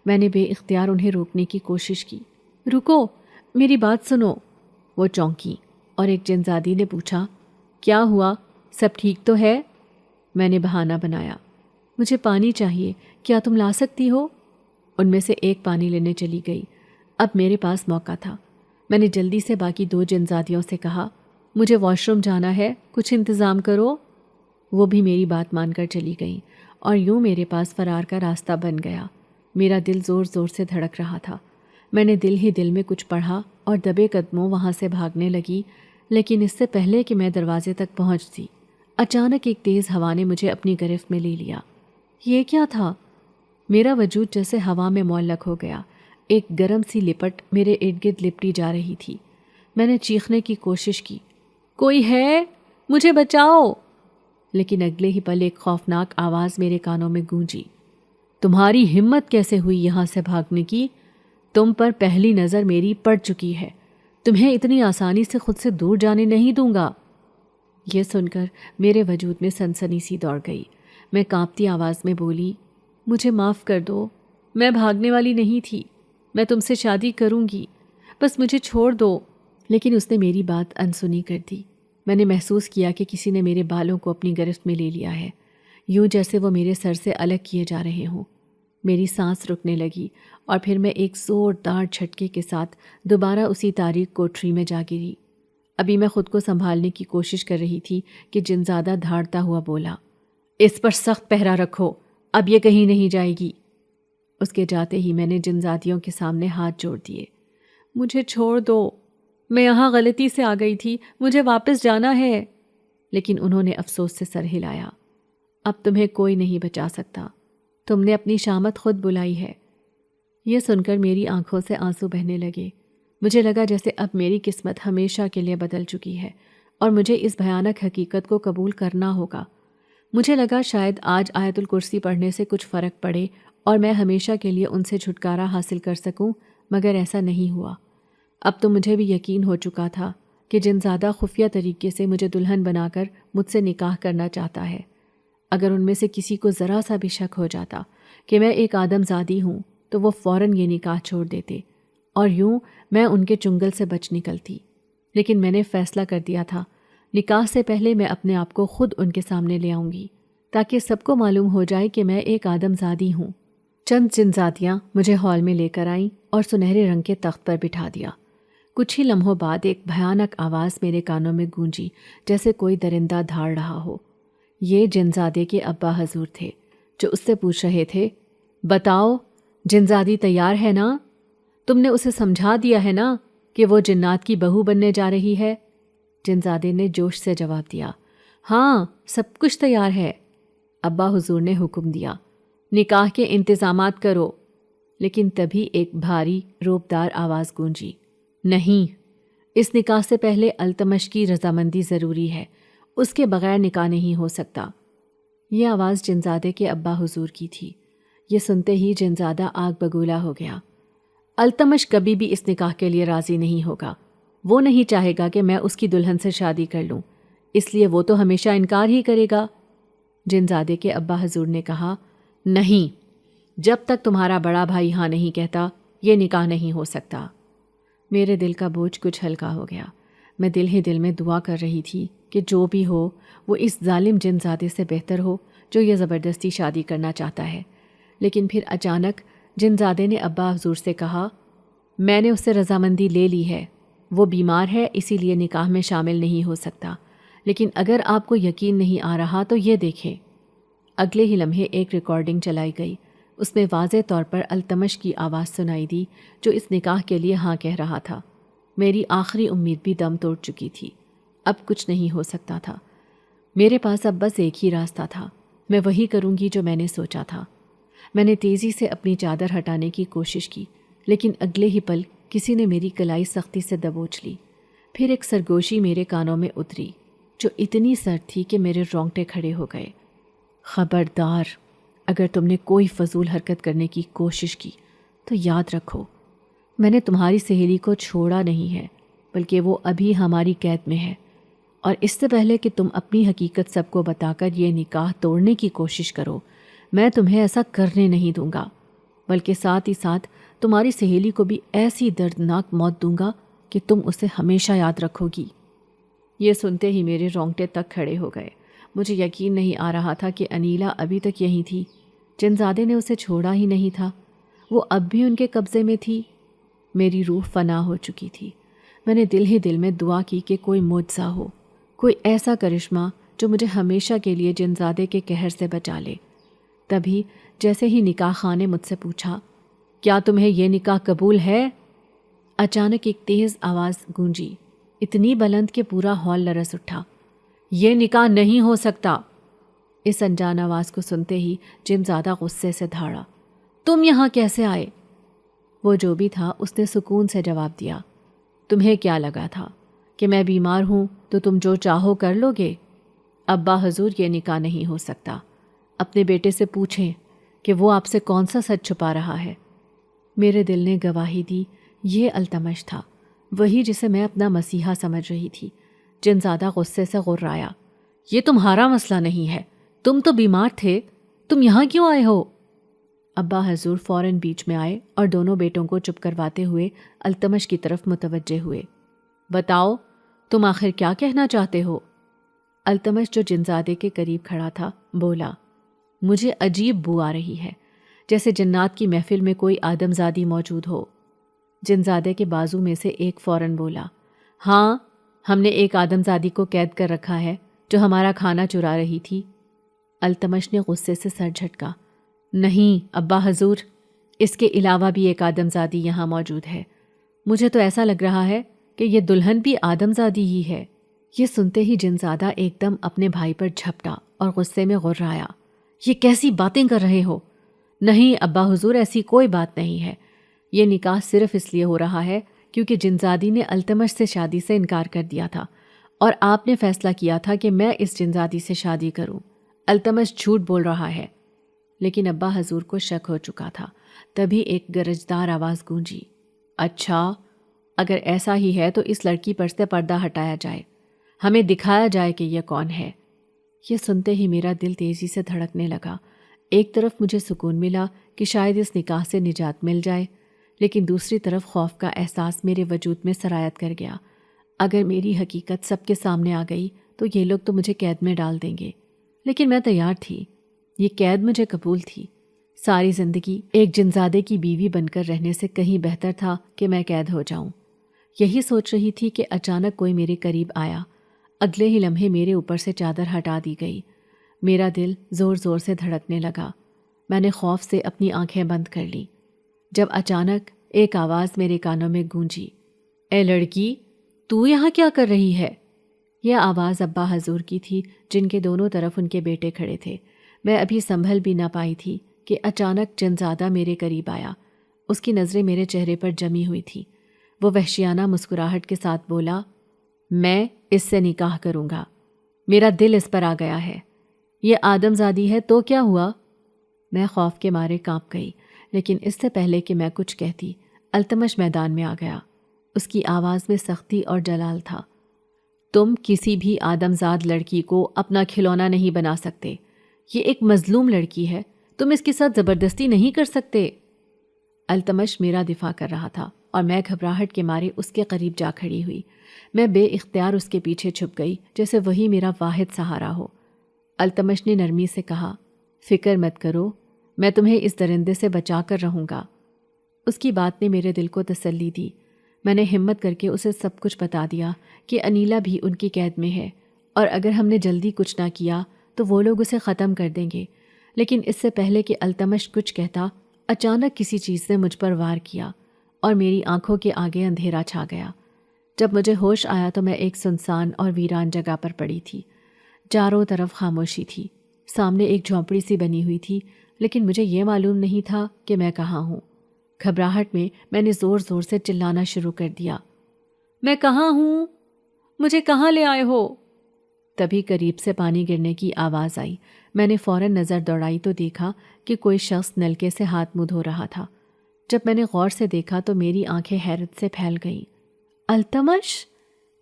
میں نے بے اختیار انہیں روکنے کی کوشش کی. رکو، میری بات سنو. وہ چونکی اور ایک جنزادی نے پوچھا، کیا ہوا؟ سب ٹھیک تو ہے؟ میں نے بہانہ بنایا۔ مجھے پانی چاہیے، کیا تم لا سکتی ہو؟ ان میں سے ایک پانی لینے چلی گئی۔ اب میرے پاس موقع تھا۔ میں نے جلدی سے باقی 2 جنزادیوں سے کہا، مجھے واش روم جانا ہے، کچھ انتظام کرو۔ وہ بھی میری بات مان کر چلی گئیں اور یوں میرے پاس فرار کا راستہ بن گیا۔ میرا دل زور زور سے دھڑک رہا تھا۔ میں نے دل ہی دل میں کچھ پڑھا اور دبے قدموں وہاں سے بھاگنے لگی، لیکن اس سے پہلے کہ میں دروازے تک پہنچتی، اچانک ایک تیز ہوا نے مجھے اپنی گرفت میں لے لیا۔ یہ کیا تھا؟ میرا وجود جیسے ہوا میں معلق ہو گیا۔ ایک گرم سی لپٹ میرے ارد گرد لپٹی جا رہی تھی۔ میں نے چیخنے کی کوشش کی، کوئی ہے؟ مجھے بچاؤ! لیکن اگلے ہی پل ایک خوفناک آواز میرے کانوں میں گونجی، تمہاری ہمت کیسے ہوئی یہاں سے بھاگنے کی؟ تم پر پہلی نظر میری پڑ چکی ہے، تمہیں اتنی آسانی سے خود سے دور جانے نہیں دوں گا۔ یہ سن کر میرے وجود میں سنسنی سی دوڑ گئی۔ میں کانپتی آواز میں بولی، مجھے معاف کر دو، میں بھاگنے والی نہیں تھی، میں تم سے شادی کروں گی، بس مجھے چھوڑ دو۔ لیکن اس نے میری بات انسنی کر دی۔ میں نے محسوس کیا کہ کسی نے میرے بالوں کو اپنی گرفت میں لے لیا ہے، یوں جیسے وہ میرے سر سے الگ کیے جا رہے ہوں۔ میری سانس رکنے لگی اور پھر میں ایک زوردار جھٹکے کے ساتھ دوبارہ اسی تاریک کوٹری میں جا گری۔ ابھی میں خود کو سنبھالنے کی کوشش کر رہی تھی کہ جنزادہ دھاڑتا ہوا بولا، اس پر سخت پہرا رکھو، اب یہ کہیں نہیں جائے گی۔ اس کے جاتے ہی میں نے جنزادیوں کے سامنے ہاتھ جوڑ دیے، مجھے چھوڑ دو، میں یہاں غلطی سے آ گئی تھی، مجھے واپس جانا ہے۔ لیکن انہوں نے افسوس سے سر ہلایا، اب تمہیں کوئی نہیں بچا سکتا، تم نے اپنی شامت خود بلائی ہے۔ یہ سن کر میری آنکھوں سے آنسو بہنے لگے۔ مجھے لگا جیسے اب میری قسمت ہمیشہ کے لیے بدل چکی ہے اور مجھے اس بھیانک حقیقت کو قبول کرنا ہوگا۔ مجھے لگا شاید آج آیت الکرسی پڑھنے سے کچھ فرق پڑے اور میں ہمیشہ کے لیے ان سے چھٹکارا حاصل کر سکوں، مگر ایسا نہیں ہوا۔ اب تو مجھے بھی یقین ہو چکا تھا کہ جنزادہ خفیہ طریقے سے مجھے دلہن بنا کر مجھ سے نکاح کرنا چاہتا ہے۔ اگر ان میں سے کسی کو ذرا سا بھی شک ہو جاتا کہ میں ایک آدم زادی ہوں تو وہ فوراً یہ نکاح چھوڑ دیتے اور یوں میں ان کے چنگل سے بچ نکلتی۔ لیکن میں نے فیصلہ کر دیا تھا، نکاح سے پہلے میں اپنے آپ کو خود ان کے سامنے لے آؤں گی تاکہ سب کو معلوم ہو جائے کہ میں ایک آدم زادی ہوں۔ چند جنزادیاں مجھے ہال میں لے کر آئیں اور سنہرے رنگ کے تخت پر بٹھا دیا۔ کچھ ہی لمحوں بعد ایک بھیانک آواز میرے کانوں میں گونجی، جیسے کوئی درندہ دھاڑ رہا ہو۔ یہ جنزادے کے ابا حضور تھے جو اس سے پوچھ رہے تھے، بتاؤ جنزادی تیار ہے نا؟ تم نے اسے سمجھا دیا ہے نا کہ وہ جنات کی بہو بننے جا رہی ہے؟ جنزادے نے جوش سے جواب دیا، ہاں سب کچھ تیار ہے۔ ابا حضور نے حکم دیا، نکاح کے انتظامات کرو۔ لیکن تبھی ایک بھاری روبدار آواز گونجی، نہیں، اس نکاح سے پہلے التمش کی رضامندی ضروری ہے، اس کے بغیر نکاح نہیں ہو سکتا۔ یہ آواز جنزادے کے ابا حضور کی تھی۔ یہ سنتے ہی جنزادہ آگ بگولا ہو گیا۔ التمش کبھی بھی اس نکاح کے لیے راضی نہیں ہوگا، وہ نہیں چاہے گا کہ میں اس کی دلہن سے شادی کر لوں، اس لیے وہ تو ہمیشہ انکار ہی کرے گا۔ جنزادے کے ابا حضور نے کہا، نہیں، جب تک تمہارا بڑا بھائی ہاں نہیں کہتا یہ نکاح نہیں ہو سکتا۔ میرے دل کا بوجھ کچھ ہلکا ہو گیا۔ میں دل ہی دل میں دعا کر رہی تھی کہ جو بھی ہو وہ اس ظالم جنزادے سے بہتر ہو جو یہ زبردستی شادی کرنا چاہتا ہے۔ لیکن پھر اچانک جنزادے نے ابا حضور سے کہا، میں نے اس سے رضامندی لے لی ہے، وہ بیمار ہے اسی لیے نکاح میں شامل نہیں ہو سکتا، لیکن اگر آپ کو یقین نہیں آ رہا تو یہ دیکھیں۔ اگلے ہی لمحے ایک ریکارڈنگ چلائی گئی، اس میں واضح طور پر التمش کی آواز سنائی دی جو اس نکاح کے لیے ہاں کہہ رہا تھا۔ میری آخری امید بھی دم توڑ چکی تھی، اب کچھ نہیں ہو سکتا تھا۔ میرے پاس اب بس ایک ہی راستہ تھا، میں وہی کروں گی جو میں نے سوچا تھا۔ میں نے تیزی سے اپنی چادر ہٹانے کی کوشش کی، لیکن اگلے ہی پل کسی نے میری کلائی سختی سے دبوچ لی۔ پھر ایک سرگوشی میرے کانوں میں اتری جو اتنی سرد تھی کہ میرے رونگٹے کھڑے ہو گئے، خبردار، اگر تم نے کوئی فضول حرکت کرنے کی کوشش کی تو یاد رکھو میں نے تمہاری سہیلی کو چھوڑا نہیں ہے، بلکہ وہ ابھی ہماری قید میں ہے، اور اس سے پہلے کہ تم اپنی حقیقت سب کو بتا کر یہ نکاح توڑنے کی کوشش کرو، میں تمہیں ایسا کرنے نہیں دوں گا، بلکہ ساتھ ہی ساتھ تمہاری سہیلی کو بھی ایسی دردناک موت دوں گا کہ تم اسے ہمیشہ یاد رکھو گی۔ یہ سنتے ہی میرے رونگٹے تک کھڑے ہو گئے۔ مجھے یقین نہیں آ رہا تھا کہ انیلا ابھی تک یہیں تھی۔ جنزادے نے اسے چھوڑا ہی نہیں تھا، وہ اب بھی ان کے قبضے میں تھی۔ میری روح فنا ہو چکی تھی۔ میں نے دل ہی دل میں دعا کی کہ کوئی معجزہ ہو، کوئی ایسا کرشمہ جو مجھے ہمیشہ کے لیے جنزادے کے قہر سے بچا لے۔ تبھی جیسے ہی نکاح خان نے مجھ سے پوچھا، کیا تمہیں یہ نکاح قبول ہے؟ اچانک ایک تیز آواز گونجی، اتنی بلند کہ پورا ہال لرز اٹھا۔ یہ نکاح نہیں ہو سکتا۔ اس انجان آواز کو سنتے ہی جنزادہ غصے سے دھاڑا۔ تم یہاں کیسے آئے؟ وہ جو بھی تھا اس نے سکون سے جواب دیا، تمہیں کیا لگا تھا کہ میں بیمار ہوں تو تم جو چاہو کر لو گے؟ ابا حضور، یہ نکاح نہیں ہو سکتا۔ اپنے بیٹے سے پوچھیں کہ وہ آپ سے کون سا سچ چھپا رہا ہے۔ میرے دل نے گواہی دی، یہ التمش تھا، وہی جسے میں اپنا مسیحا سمجھ رہی تھی۔ جنزادہ غصے سے غرایا، یہ تمہارا مسئلہ نہیں ہے، تم تو بیمار تھے، تم یہاں کیوں آئے ہو؟ ابا حضور فوراً بیچ میں آئے اور دونوں بیٹوں کو چپ کرواتے ہوئے التمش کی طرف متوجہ ہوئے۔ بتاؤ، تم آخر کیا کہنا چاہتے ہو؟ التمش جو جنزادے کے قریب کھڑا تھا بولا، مجھے عجیب بو آ رہی ہے، جیسے جنات کی محفل میں کوئی آدمزادی موجود ہو۔ جنزادے کے بازو میں سے ایک فوراً بولا، ہاں، ہم نے ایک آدمزادی کو قید کر رکھا ہے جو ہمارا کھانا چرا رہی تھی۔ التمش نے غصے سے سر جھٹکا، نہیں ابا حضور، اس کے علاوہ بھی ایک آدمزادی یہاں موجود ہے۔ مجھے تو ایسا لگ رہا ہے کہ یہ دلہن بھی آدمزادی ہی ہے۔ یہ سنتے ہی جنزادہ ایک دم اپنے بھائی پر جھپٹا اور غصے میں غرایا، یہ کیسی باتیں کر رہے ہو؟ نہیں ابا حضور، ایسی کوئی بات نہیں ہے۔ یہ نکاح صرف اس لیے ہو رہا ہے کیونکہ جنزادی نے التمش سے شادی سے انکار کر دیا تھا اور آپ نے فیصلہ کیا تھا کہ میں اس جنزادی سے شادی کروں۔ التمش جھوٹ بول رہا ہے۔ لیکن ابا حضور کو شک ہو چکا تھا۔ تبھی ایک گرجدار آواز گونجی، اچھا، اگر ایسا ہی ہے تو اس لڑکی پر سے پردہ ہٹایا جائے، ہمیں دکھایا جائے کہ یہ کون ہے۔ یہ سنتے ہی میرا دل تیزی سے دھڑکنے لگا۔ ایک طرف مجھے سکون ملا کہ شاید اس نکاح سے نجات مل جائے، لیکن دوسری طرف خوف کا احساس میرے وجود میں سرایت کر گیا۔ اگر میری حقیقت سب کے سامنے آ گئی تو یہ لوگ تو مجھے قید میں ڈال دیں گے، لیکن میں تیار تھی۔ یہ قید مجھے قبول تھی۔ ساری زندگی ایک جنزادے کی بیوی بن کر رہنے سے کہیں بہتر تھا کہ میں قید ہو جاؤں۔ یہی سوچ رہی تھی کہ اچانک کوئی میرے قریب آیا۔ اگلے ہی لمحے میرے اوپر سے چادر ہٹا دی گئی۔ میرا دل زور زور سے دھڑکنے لگا۔ میں نے خوف سے اپنی آنکھیں بند کر لیں جب اچانک ایک آواز میرے کانوں میں گونجی، اے لڑکی، تو یہاں کیا کر رہی ہے؟ یہ آواز ابا حضور کی تھی جن کے دونوں طرف ان کے بیٹے کھڑے تھے۔ میں ابھی سنبھل بھی نہ پائی تھی کہ اچانک جنزادہ میرے قریب آیا۔ اس کی نظریں میرے چہرے پر جمی ہوئی تھی۔ وہ وحشیانہ مسکراہٹ کے ساتھ بولا، میں اس سے نکاح کروں گا، میرا دل اس پر آ گیا ہے۔ یہ آدمزادی ہے تو کیا ہوا؟ میں خوف کے مارے کانپ گئی، لیکن اس سے پہلے کہ میں کچھ کہتی التمش میدان میں آ گیا۔ اس کی آواز میں سختی اور جلال تھا، تم کسی بھی آدمزاد لڑکی کو اپنا کھلونا نہیں بنا سکتے۔ یہ ایک مظلوم لڑکی ہے، تم اس کے ساتھ زبردستی نہیں کر سکتے۔ التمش میرا دفاع کر رہا تھا اور میں گھبراہٹ کے مارے اس کے قریب جا کھڑی ہوئی۔ میں بے اختیار اس کے پیچھے چھپ گئی جیسے وہی میرا واحد سہارا ہو۔ التمش نے نرمی سے کہا، فکر مت کرو، میں تمہیں اس درندے سے بچا کر رہوں گا۔ اس کی بات نے میرے دل کو تسلی دی۔ میں نے ہمت کر کے اسے سب کچھ بتا دیا کہ انیلا بھی ان کی قید میں ہے اور اگر ہم نے جلدی کچھ نہ کیا تو وہ لوگ اسے ختم کر دیں گے۔ لیکن اس سے پہلے کہ التمش کچھ کہتا، اچانک کسی چیز نے مجھ پر وار کیا اور میری آنکھوں کے آگے اندھیرا چھا گیا۔ جب مجھے ہوش آیا تو میں ایک سنسان اور ویران جگہ پر پڑی تھی۔ چاروں طرف خاموشی تھی۔ سامنے ایک جھونپڑی سی بنی ہوئی تھی، لیکن مجھے یہ معلوم نہیں تھا کہ میں کہاں ہوں۔ گھبراہٹ میں نے زور زور سے چلانا شروع کر دیا، میں کہاں ہوں؟ مجھے کہاں لے آئے ہو؟ تبھی قریب سے پانی گرنے کی آواز آئی۔ میں نے فوراً نظر دوڑائی تو دیکھا کہ کوئی شخص نلکے سے ہاتھ منہ دھو رہا تھا۔ جب میں نے غور سے دیکھا تو میری آنکھیں حیرت سے پھیل گئیں۔ التمش!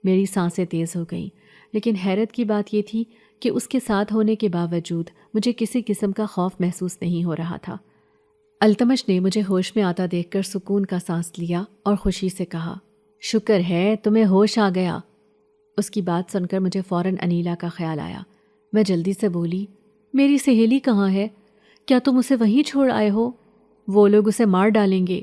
میری سانسیں تیز ہو گئیں، لیکن حیرت کی بات یہ تھی کہ اس کے ساتھ ہونے کے باوجود مجھے کسی قسم کا خوف محسوس نہیں ہو رہا تھا۔ التمش نے مجھے ہوش میں آتا دیکھ کر سکون کا سانس لیا اور خوشی سے کہا، شکر ہے تمہیں ہوش آ گیا۔ اس کی بات سن کر مجھے فوراً انیلا کا خیال آیا۔ میں جلدی سے بولی، میری سہیلی کہاں ہے؟ کیا تم اسے وہیں چھوڑ آئے ہو؟ وہ لوگ اسے مار ڈالیں گے۔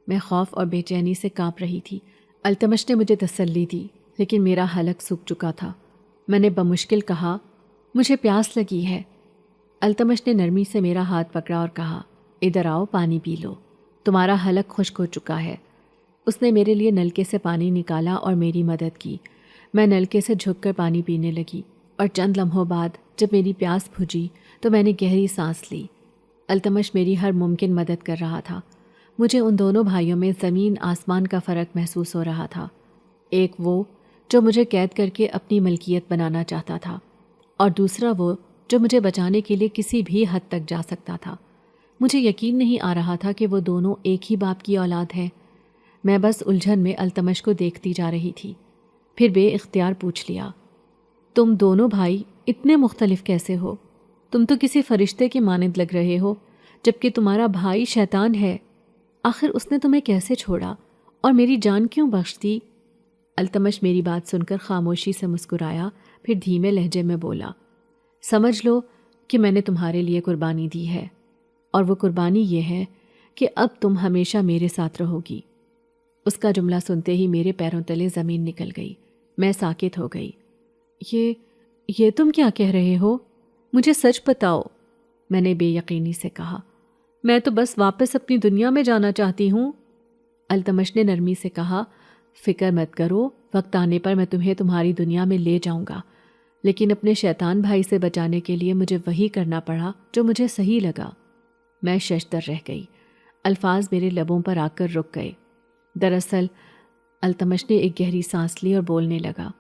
میں خوف اور بے چینی سے کانپ رہی تھی۔ التمش نے مجھے تسلی دی، لیکن میرا حلق سوکھ چکا تھا۔ میں نے بمشکل کہا، مجھے پیاس لگی ہے۔ التمش نے نرمی سے میرا ہاتھ پکڑا اور کہا، ادھر آؤ، پانی پی لو، تمہارا حلق خشک ہو چکا ہے۔ اس نے میرے لیے نلکے سے پانی نکالا اور میری مدد کی۔ میں نلکے سے جھک کر پانی پینے لگی، اور چند لمحوں بعد جب میری پیاس بجھی تو میں نے گہری سانس لی۔ التمش میری ہر ممکن مدد کر رہا تھا۔ مجھے ان دونوں بھائیوں میں زمین آسمان کا فرق محسوس ہو رہا تھا۔ ایک وہ جو مجھے قید کر کے اپنی ملکیت بنانا چاہتا تھا، اور دوسرا وہ جو مجھے بچانے کے لیے کسی بھی حد تک جا سکتا تھا۔ مجھے یقین نہیں آ رہا تھا کہ وہ دونوں ایک ہی باپ کی اولاد ہیں۔ میں بس الجھن میں التمش کو دیکھتی جا رہی تھی، پھر بے اختیار پوچھ لیا، تم دونوں بھائی اتنے مختلف کیسے ہو؟ تم تو کسی فرشتے کے مانند لگ رہے ہو، جبکہ تمہارا بھائی شیطان ہے۔ آخر اس نے تمہیں کیسے چھوڑا اور میری جان کیوں بخش دی؟ التمش میری بات سن کر خاموشی سے مسکرایا، پھر دھیمے لہجے میں بولا، سمجھ لو کہ میں نے تمہارے لیے قربانی دی ہے، اور وہ قربانی یہ ہے کہ اب تم ہمیشہ میرے ساتھ رہو گی۔ اس کا جملہ سنتے ہی میرے پیروں تلے زمین نکل گئی۔ میں ساکت ہو گئی۔ یہ تم کیا کہہ رہے ہو؟ مجھے سچ بتاؤ، میں نے بے یقینی سے کہا۔ میں تو بس واپس اپنی دنیا میں جانا چاہتی ہوں۔ التمش نے نرمی سے کہا، فکر مت کرو، وقت آنے پر میں تمہیں تمہاری دنیا میں لے جاؤں گا، لیکن اپنے شیطان بھائی سے بچانے کے لیے مجھے وہی کرنا پڑا جو مجھے صحیح لگا۔ میں ششدر رہ گئی۔ الفاظ میرے لبوں پر آ کر رک گئے۔ دراصل التمش نے ایک گہری سانس لی اور بولنے لگا،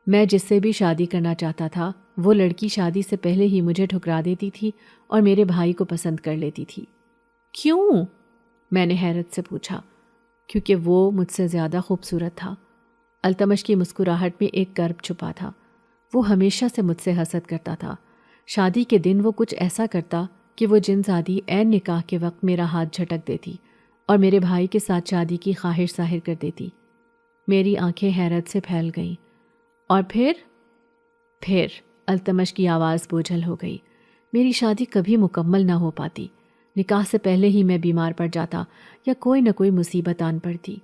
میں جس سے بھی شادی کرنا چاہتا تھا وہ لڑکی شادی سے پہلے ہی مجھے ٹھکرا دیتی تھی اور میرے بھائی کو پسند کر لیتی تھی۔ کیوں؟ میں نے حیرت سے پوچھا۔ کیونکہ وہ مجھ سے زیادہ خوبصورت تھا۔ التمش کی مسکراہٹ میں ایک کرب چھپا تھا۔ وہ ہمیشہ سے مجھ سے حسد کرتا تھا۔ شادی کے دن وہ کچھ ایسا کرتا کہ وہ جن زادی عین نکاح کے وقت میرا ہاتھ جھٹک دیتی اور میرے بھائی کے ساتھ شادی کی خواہش ظاہر کر دیتی۔ میری آنکھیں حیرت سے پھیل گئیں۔ اور پھر التمش کی آواز بوجھل ہو گئی۔ میری شادی کبھی مکمل نہ ہو پاتی۔ نکاح سے پہلے ہی میں بیمار پڑ جاتا یا کوئی نہ کوئی مصیبت آن پڑتی،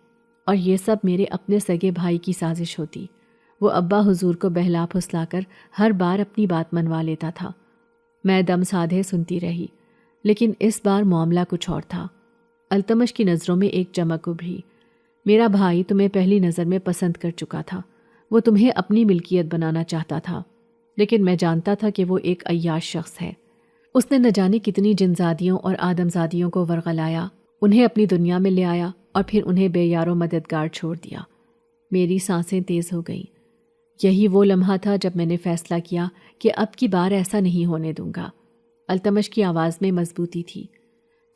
اور یہ سب میرے اپنے سگے بھائی کی سازش ہوتی۔ وہ ابا حضور کو بہلا پھسلا کر ہر بار اپنی بات منوا لیتا تھا۔ میں دم سادھے سنتی رہی، لیکن اس بار معاملہ کچھ اور تھا۔ التمش کی نظروں میں ایک چمک ابھری۔ میرا بھائی تمہیں پہلی نظر میں پسند کر چکا تھا۔ وہ تمہیں اپنی ملکیت بنانا چاہتا تھا، لیکن میں جانتا تھا کہ وہ ایک عیاش شخص ہے۔ اس نے نہ جانے کتنی جنزادیوں اور آدمزادیوں کو ورغلایا، انہیں اپنی دنیا میں لے آیا اور پھر انہیں بے یار و مددگار چھوڑ دیا۔ میری سانسیں تیز ہو گئیں۔ یہی وہ لمحہ تھا جب میں نے فیصلہ کیا کہ اب کی بار ایسا نہیں ہونے دوں گا۔ التمش کی آواز میں مضبوطی تھی۔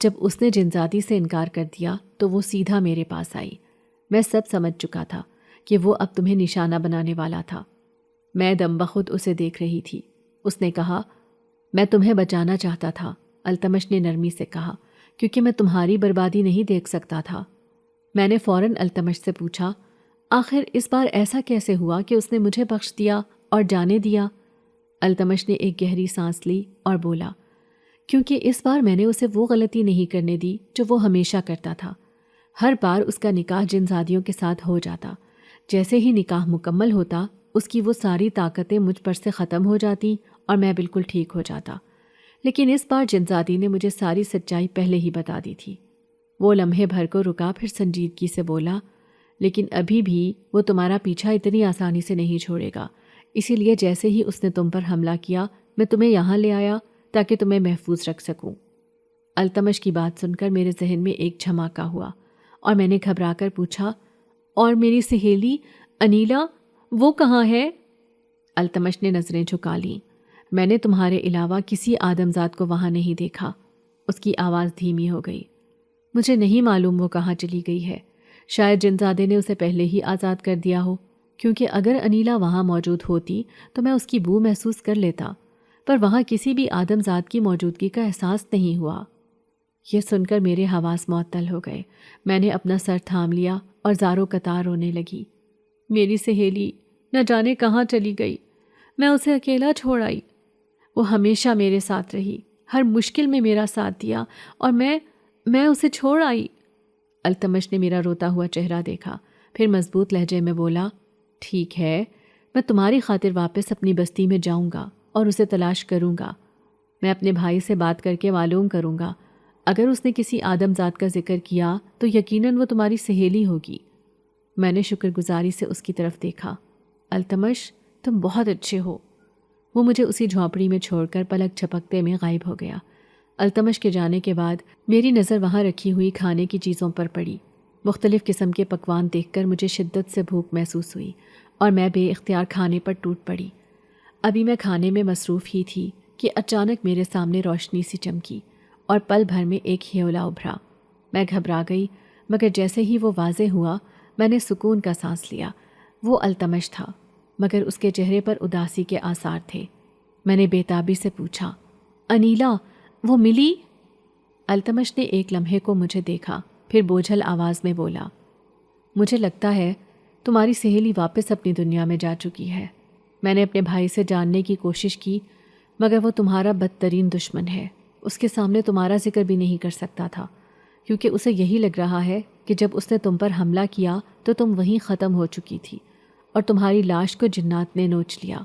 جب اس نے جنزادی سے انکار کر دیا تو وہ سیدھا میرے پاس آئی۔ میں سب سمجھ چکا تھا کہ وہ اب تمہیں نشانہ بنانے والا تھا۔ میں دم بخود اسے دیکھ رہی تھی۔ اس نے کہا، میں تمہیں بچانا چاہتا تھا، التمش نے نرمی سے کہا، کیونکہ میں تمہاری بربادی نہیں دیکھ سکتا تھا۔ میں نے فوراً التمش سے پوچھا، آخر اس بار ایسا کیسے ہوا کہ اس نے مجھے بخش دیا اور جانے دیا؟ التمش نے ایک گہری سانس لی اور بولا، کیونکہ اس بار میں نے اسے وہ غلطی نہیں کرنے دی جو وہ ہمیشہ کرتا تھا۔ ہر بار اس کا نکاح جنزادیوں کے ساتھ ہو جاتا۔ جیسے ہی نکاح مکمل ہوتا، اس کی وہ ساری طاقتیں مجھ پر سے ختم ہو جاتی اور میں بالکل ٹھیک ہو جاتا۔ لیکن اس بار جنزادی نے مجھے ساری سچائی پہلے ہی بتا دی تھی۔ وہ لمحے بھر کو رکا، پھر سنجیدگی سے بولا، لیکن ابھی بھی وہ تمہارا پیچھا اتنی آسانی سے نہیں چھوڑے گا، اسی لیے جیسے ہی اس نے تم پر حملہ کیا میں تمہیں یہاں لے آیا تاکہ تمہیں محفوظ رکھ سکوں۔ التمش کی بات سن کر میرے ذہن میں ایک جھماکا ہوا اور میں نے گھبرا کر پوچھا، اور میری سہیلی انیلا، وہ کہاں ہے؟ التمش نے نظریں جھکا لیں۔ میں نے تمہارے علاوہ کسی آدمزاد کو وہاں نہیں دیکھا۔ اس کی آواز دھیمی ہو گئی۔ مجھے نہیں معلوم وہ کہاں چلی گئی ہے۔ شاید جنزادے نے اسے پہلے ہی آزاد کر دیا ہو، کیونکہ اگر انیلا وہاں موجود ہوتی تو میں اس کی بو محسوس کر لیتا، پر وہاں کسی بھی آدمزاد کی موجودگی کا احساس نہیں ہوا۔ یہ سن کر میرے حواس معطل ہو گئے۔ میں نے اپنا سر تھام لیا اور زاروں قطار رونے لگی۔ میری سہیلی، نہ جانے کہاں چلی گئی۔ میں اسے اکیلا چھوڑ آئی۔ وہ ہمیشہ میرے ساتھ رہی، ہر مشکل میں میرا ساتھ دیا، اور میں اسے چھوڑ آئی۔ التمش نے میرا روتا ہوا چہرہ دیکھا، پھر مضبوط لہجے میں بولا، ٹھیک ہے، میں تمہاری خاطر واپس اپنی بستی میں جاؤں گا اور اسے تلاش کروں گا۔ میں اپنے بھائی سے بات کر کے معلوم کروں گا۔ اگر اس نے کسی آدم ذات کا ذکر کیا تو یقیناً وہ تمہاری سہیلی ہوگی۔ میں نے شکر گزاری سے اس کی طرف دیکھا۔ التمش، تم بہت اچھے ہو۔ وہ مجھے اسی جھونپڑی میں چھوڑ کر پلک جھپکتے میں غائب ہو گیا۔ التمش کے جانے کے بعد میری نظر وہاں رکھی ہوئی کھانے کی چیزوں پر پڑی۔ مختلف قسم کے پکوان دیکھ کر مجھے شدت سے بھوک محسوس ہوئی اور میں بے اختیار کھانے پر ٹوٹ پڑی۔ ابھی میں کھانے میں مصروف ہی تھی کہ اچانک میرے سامنے روشنی سی چمکی اور پل بھر میں ایک ہیولا ابھرا۔ میں گھبرا گئی، مگر جیسے ہی وہ واضح ہوا میں نے سکون کا سانس لیا۔ وہ التمش تھا، مگر اس کے چہرے پر اداسی کے آثار تھے۔ میں نے بے تابی سے پوچھا، انیلا، وہ ملی؟ التمش نے ایک لمحے کو مجھے دیکھا، پھر بوجھل آواز میں بولا، مجھے لگتا ہے تمہاری سہیلی واپس اپنی دنیا میں جا چکی ہے۔ میں نے اپنے بھائی سے جاننے کی کوشش کی، مگر وہ تمہارا بدترین دشمن ہے۔ اس کے سامنے تمہارا ذکر بھی نہیں کر سکتا تھا، کیونکہ اسے یہی لگ رہا ہے کہ جب اس نے تم پر حملہ کیا تو تم وہیں ختم ہو چکی تھی اور تمہاری لاش کو جنات نے نوچ لیا۔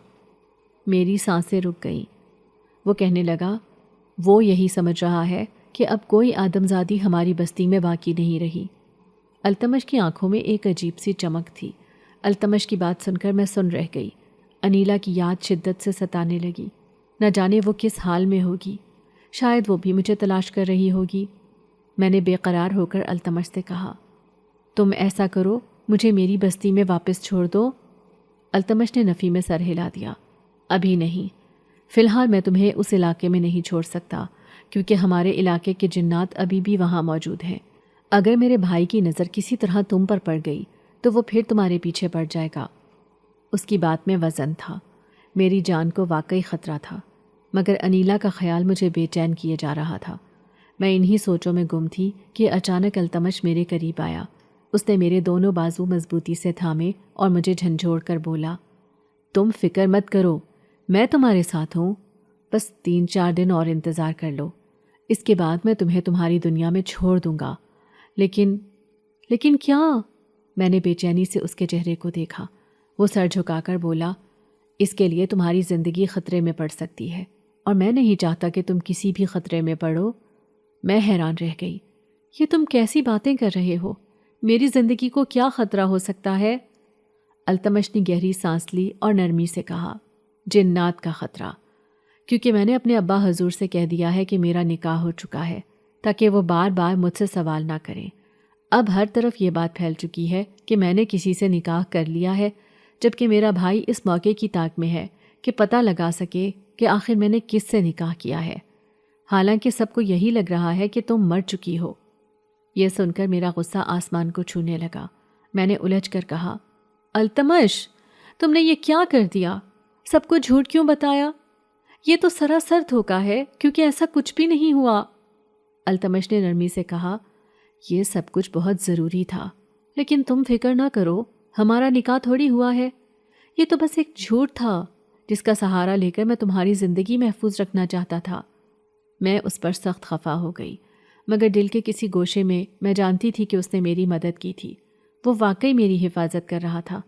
میری سانسیں رک گئیں۔ وہ کہنے لگا، وہ یہی سمجھ رہا ہے کہ اب کوئی آدمزادی ہماری بستی میں باقی نہیں رہی۔ التمش کی آنکھوں میں ایک عجیب سی چمک تھی۔ التمش کی بات سن کر میں سن رہ گئی۔ انیلا کی یاد شدت سے ستانے لگی۔ نہ جانے وہ کس حال میں ہوگی، شاید وہ بھی مجھے تلاش کر رہی ہوگی۔ میں نے بے قرار ہو کر التمش سے کہا، تم ایسا کرو، مجھے میری بستی میں واپس چھوڑ دو۔ التمش نے نفی میں سر ہلا دیا، ابھی نہیں، فی الحال میں تمہیں اس علاقے میں نہیں چھوڑ سکتا، کیونکہ ہمارے علاقے کے جنات ابھی بھی وہاں موجود ہیں۔ اگر میرے بھائی کی نظر کسی طرح تم پر پڑ گئی تو وہ پھر تمہارے پیچھے پڑ جائے گا۔ اس کی بات میں وزن تھا، میری جان کو واقعی خطرہ تھا، مگر انیلا کا خیال مجھے بے چین کیے جا رہا تھا۔ میں انہی سوچوں میں گم تھی کہ اچانک التمش میرے قریب آیا۔ اس نے میرے دونوں بازو مضبوطی سے تھامے اور مجھے جھنجھوڑ کر بولا، تم فکر مت کرو، میں تمہارے ساتھ ہوں، بس 3-4 دن اور انتظار کر لو، اس کے بعد میں تمہیں تمہاری دنیا میں چھوڑ دوں گا۔ لیکن کیا؟ میں نے بے چینی سے اس کے چہرے کو دیکھا۔ وہ سر جھکا کر بولا، اس کے لیے تمہاری زندگی خطرے میں پڑ سکتی ہے، اور میں نہیں چاہتا کہ تم کسی بھی خطرے میں پڑو۔ میں حیران رہ گئی، یہ تم کیسی باتیں کر رہے ہو؟ میری زندگی کو کیا خطرہ ہو سکتا ہے؟ التمش نے گہری سانس لی اور نرمی سے کہا، جنات کا خطرہ، کیونکہ میں نے اپنے ابا حضور سے کہہ دیا ہے کہ میرا نکاح ہو چکا ہے، تاکہ وہ بار بار مجھ سے سوال نہ کریں۔ اب ہر طرف یہ بات پھیل چکی ہے کہ میں نے کسی سے نکاح کر لیا ہے، جبکہ میرا بھائی اس موقع کی تاک میں ہے کہ پتہ لگا سکے کہ آخر میں نے کس سے نکاح کیا ہے، حالانکہ سب کو یہی لگ رہا ہے کہ تم مر چکی ہو۔ یہ سن کر میرا غصہ آسمان کو چھونے لگا۔ میں نے الجھ کر کہا، التمش، تم نے یہ کیا کر دیا؟ سب کو جھوٹ کیوں بتایا؟ یہ تو سراسر دھوکا ہے، کیونکہ ایسا کچھ بھی نہیں ہوا۔ التمش نے نرمی سے کہا، یہ سب کچھ بہت ضروری تھا، لیکن تم فکر نہ کرو، ہمارا نکاح تھوڑی ہوا ہے، یہ تو بس ایک جھوٹ تھا جس کا سہارا لے کر میں تمہاری زندگی محفوظ رکھنا چاہتا تھا۔ میں اس پر سخت خفا ہو گئی، مگر دل کے کسی گوشے میں جانتی تھی کہ اس نے میری مدد کی تھی، وہ واقعی میری حفاظت کر رہا تھا۔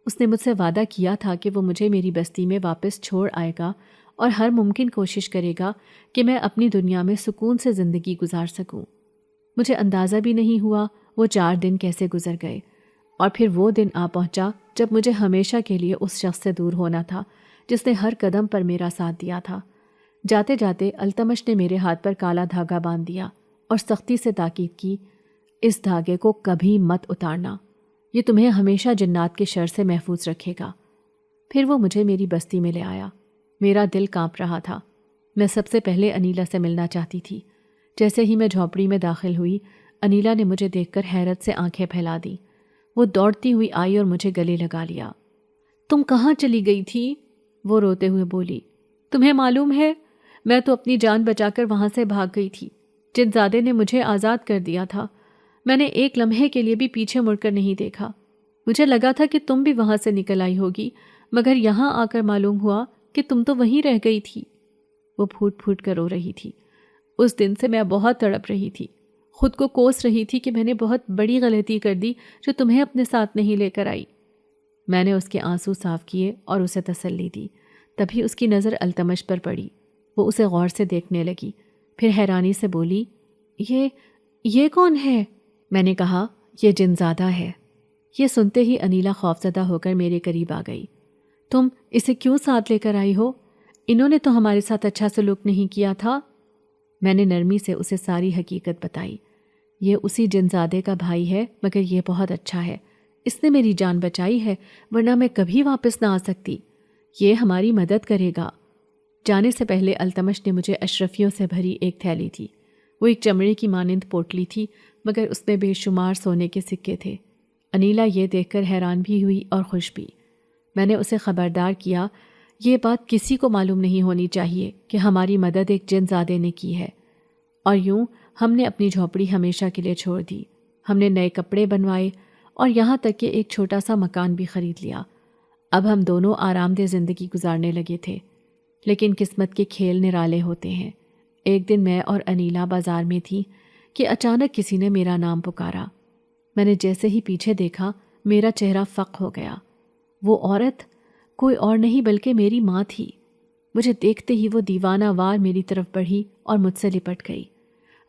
اس نے مجھ سے وعدہ کیا تھا کہ وہ مجھے میری بستی میں واپس چھوڑ آئے گا اور ہر ممکن کوشش کرے گا کہ میں اپنی دنیا میں سکون سے زندگی گزار سکوں۔ مجھے اندازہ بھی نہیں ہوا وہ 4 دن کیسے گزر گئے، اور پھر وہ دن آ پہنچا جب مجھے ہمیشہ کے لیے اس شخص سے دور ہونا تھا جس نے ہر قدم پر میرا ساتھ دیا تھا۔ جاتے جاتے التمش نے میرے ہاتھ پر کالا دھاگا باندھ دیا اور سختی سے تاکید کی، اس دھاگے کو کبھی مت اتارنا، یہ تمہیں ہمیشہ جنات کے شر سے محفوظ رکھے گا۔ پھر وہ مجھے میری بستی میں لے آیا۔ میرا دل کانپ رہا تھا، میں سب سے پہلے انیلا سے ملنا چاہتی تھی۔ جیسے ہی میں جھونپڑی میں داخل ہوئی، انیلا نے مجھے دیکھ کر حیرت سے آنکھیں پھیلا دیں۔ وہ دوڑتی ہوئی آئی اور مجھے گلے لگا لیا۔ تم کہاں چلی گئی تھی؟ وہ روتے ہوئے بولی، تمہیں معلوم ہے میں تو اپنی جان بچا کر وہاں سے بھاگ گئی تھی۔ جنزادے نے مجھے آزاد کر دیا تھا، میں نے ایک لمحے کے لیے بھی پیچھے مڑ کر نہیں دیکھا۔ مجھے لگا تھا کہ تم بھی وہاں سے نکل آئی ہوگی، مگر یہاں آ کر معلوم ہوا کہ تم تو وہیں رہ گئی تھی۔ وہ پھوٹ پھوٹ کر رو رہی تھی۔ اس دن سے میں بہت تڑپ رہی تھی، خود کو کوس رہی تھی کہ میں نے بہت بڑی غلطی کر دی جو تمہیں اپنے ساتھ نہیں لے کر آئی۔ میں نے اس کے آنسو صاف کیے اور اسے تسلی دی۔ تبھی اس کی نظر التمش پر پڑی۔ وہ اسے غور سے دیکھنے لگی، پھر حیرانی سے بولی، یہ کون ہے؟ میں نے کہا، یہ جنزادہ ہے۔ یہ سنتے ہی انیلا خوفزدہ ہو کر میرے قریب آ گئی۔ تم اسے کیوں ساتھ لے کر آئی ہو؟ انہوں نے تو ہمارے ساتھ اچھا سلوک نہیں کیا تھا۔ میں نے نرمی سے اسے ساری حقیقت بتائی۔ یہ اسی جنزادے کا بھائی ہے، مگر یہ بہت اچھا ہے۔ اس نے میری جان بچائی ہے، ورنہ میں کبھی واپس نہ آ سکتی۔ یہ ہماری مدد کرے گا۔ جانے سے پہلے التمش نے مجھے اشرفیوں سے بھری ایک تھیلی تھی۔ وہ ایک چمڑے کی مانند پوٹلی تھی، مگر اس میں بے شمار سونے کے سکے تھے۔ انیلا یہ دیکھ کر حیران بھی ہوئی اور خوش بھی۔ میں نے اسے خبردار کیا، یہ بات کسی کو معلوم نہیں ہونی چاہیے کہ ہماری مدد ایک جنزادے نے کی ہے۔ اور یوں ہم نے اپنی جھونپڑی ہمیشہ کے لیے چھوڑ دی۔ ہم نے نئے کپڑے بنوائے اور یہاں تک کہ ایک چھوٹا سا مکان بھی خرید لیا۔ اب ہم دونوں آرام دہ زندگی گزارنے لگے تھے۔ لیکن قسمت کے کھیل نرالے ہوتے ہیں۔ ایک دن میں اور انیلا بازار میں تھی کہ اچانک کسی نے میرا نام پکارا۔ میں نے جیسے ہی پیچھے دیکھا، میرا چہرہ فق ہو گیا۔ وہ عورت کوئی اور نہیں بلکہ میری ماں تھی۔ مجھے دیکھتے ہی وہ دیوانہ وار میری طرف بڑھی اور مجھ سے لپٹ گئی۔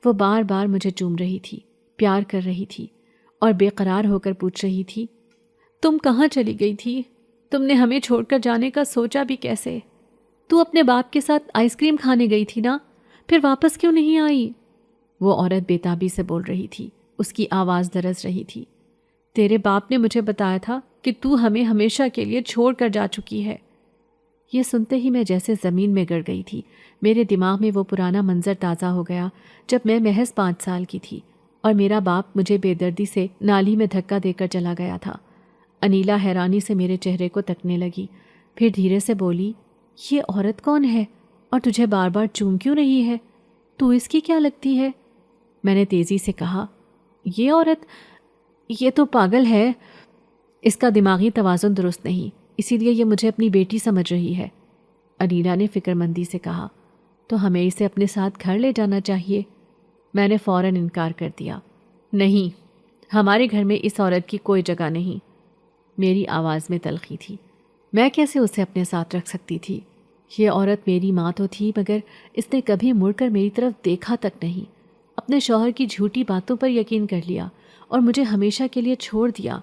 وہ بار بار مجھے چوم رہی تھی، پیار کر رہی تھی اور بے قرار ہو کر پوچھ رہی تھی، تم کہاں چلی گئی تھی؟ تم نے ہمیں چھوڑ کر جانے کا سوچا بھی کیسے؟ تو اپنے باپ کے ساتھ آئس کریم کھانے گئی تھی نا، پھر واپس کیوں نہیں آئی؟ وہ عورت بےتابی سے بول رہی تھی، اس کی آواز درز رہی تھی۔ تیرے باپ نے مجھے بتایا تھا کہ تو ہمیں ہمیشہ کے لیے چھوڑ کر جا چکی ہے۔ یہ سنتے ہی میں جیسے زمین میں گڑ گئی تھی۔ میرے دماغ میں وہ پرانا منظر تازہ ہو گیا جب میں محض 5 سال کی تھی اور میرا باپ مجھے بے دردی سے نالی میں دھکا دے کر چلا گیا تھا۔ انیلا حیرانی سے میرے چہرے کو تکنے لگی، پھر دھیرے سے بولی، یہ عورت کون ہے اور تجھے بار بار چوم کیوں رہی ہے؟ تو اس کی کیا لگتی ہے؟ میں نے تیزی سے کہا، یہ عورت یہ تو پاگل ہے، اس کا دماغی توازن درست نہیں، اسی لیے یہ مجھے اپنی بیٹی سمجھ رہی ہے۔ انیلا نے فکر مندی سے کہا، تو ہمیں اسے اپنے ساتھ گھر لے جانا چاہیے۔ میں نے فوراً انکار کر دیا، نہیں، ہمارے گھر میں اس عورت کی کوئی جگہ نہیں۔ میری آواز میں تلخی تھی۔ میں کیسے اسے اپنے ساتھ رکھ سکتی تھی؟ یہ عورت میری ماں تو تھی، مگر اس نے کبھی مڑ کر میری طرف دیکھا تک نہیں۔ اپنے شوہر کی جھوٹی باتوں پر یقین کر لیا اور مجھے ہمیشہ کے لیے چھوڑ دیا۔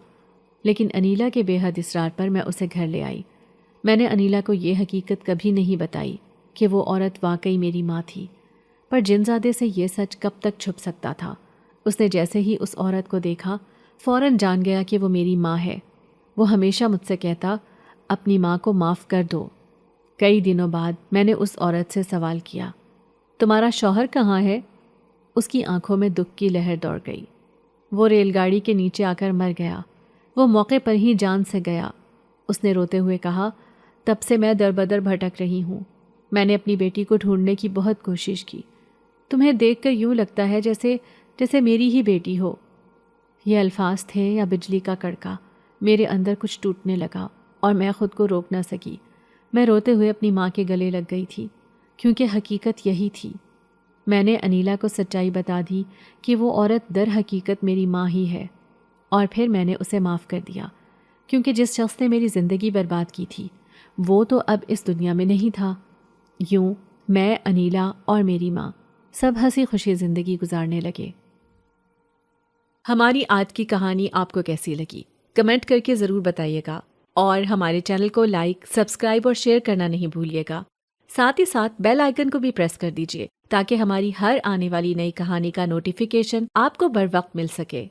لیکن انیلا کے بے حد اصرار پر میں اسے گھر لے آئی۔ میں نے انیلا کو یہ حقیقت کبھی نہیں بتائی کہ وہ عورت واقعی میری ماں تھی، پر جنزادے سے یہ سچ کب تک چھپ سکتا تھا؟ اس نے جیسے ہی اس عورت کو دیکھا، فوراً جان گیا کہ وہ میری ماں ہے۔ وہ ہمیشہ مجھ سے کہتا، اپنی ماں کو معاف کر دو۔ کئی دنوں بعد میں نے اس عورت سے سوال کیا، تمہارا شوہر کہاں ہے؟ اس کی آنکھوں میں دکھ کی لہر دوڑ گئی۔ وہ ریل گاڑی کے نیچے آ کر مر گیا، وہ موقع پر ہی جان سے گیا۔ اس نے روتے ہوئے کہا، تب سے میں در بدر بھٹک رہی ہوں۔ میں نے اپنی بیٹی کو ڈھونڈنے کی بہت کوشش کی۔ تمہیں دیکھ کر یوں لگتا ہے جیسے میری ہی بیٹی ہو۔ یہ الفاظ تھے یا بجلی کا کڑکا؟ میرے اندر کچھ ٹوٹنے لگا اور میں خود کو روک نہ سکی۔ میں روتے ہوئے اپنی ماں کے گلے لگ گئی تھی، کیونکہ حقیقت یہی تھی۔ میں نے انیلا کو سچائی بتا دی کہ وہ عورت در حقیقت میری ماں ہی ہے، اور پھر میں نے اسے معاف کر دیا، کیونکہ جس شخص نے میری زندگی برباد کی تھی وہ تو اب اس دنیا میں نہیں تھا۔ یوں میں، انیلا اور میری ماں سب ہنسی خوشی زندگی گزارنے لگے۔ ہماری آج کی کہانی آپ کو کیسی لگی؟ کمنٹ کر کے ضرور بتائیے گا، اور ہمارے چینل کو لائک، سبسکرائب اور شیئر کرنا نہیں بھولیے گا۔ ساتھ ہی ساتھ بیل آئیکن کو بھی پریس کر دیجیے تاکہ ہماری ہر آنے والی نئی کہانی کا نوٹیفیکیشن آپ کو بر وقت مل سکے۔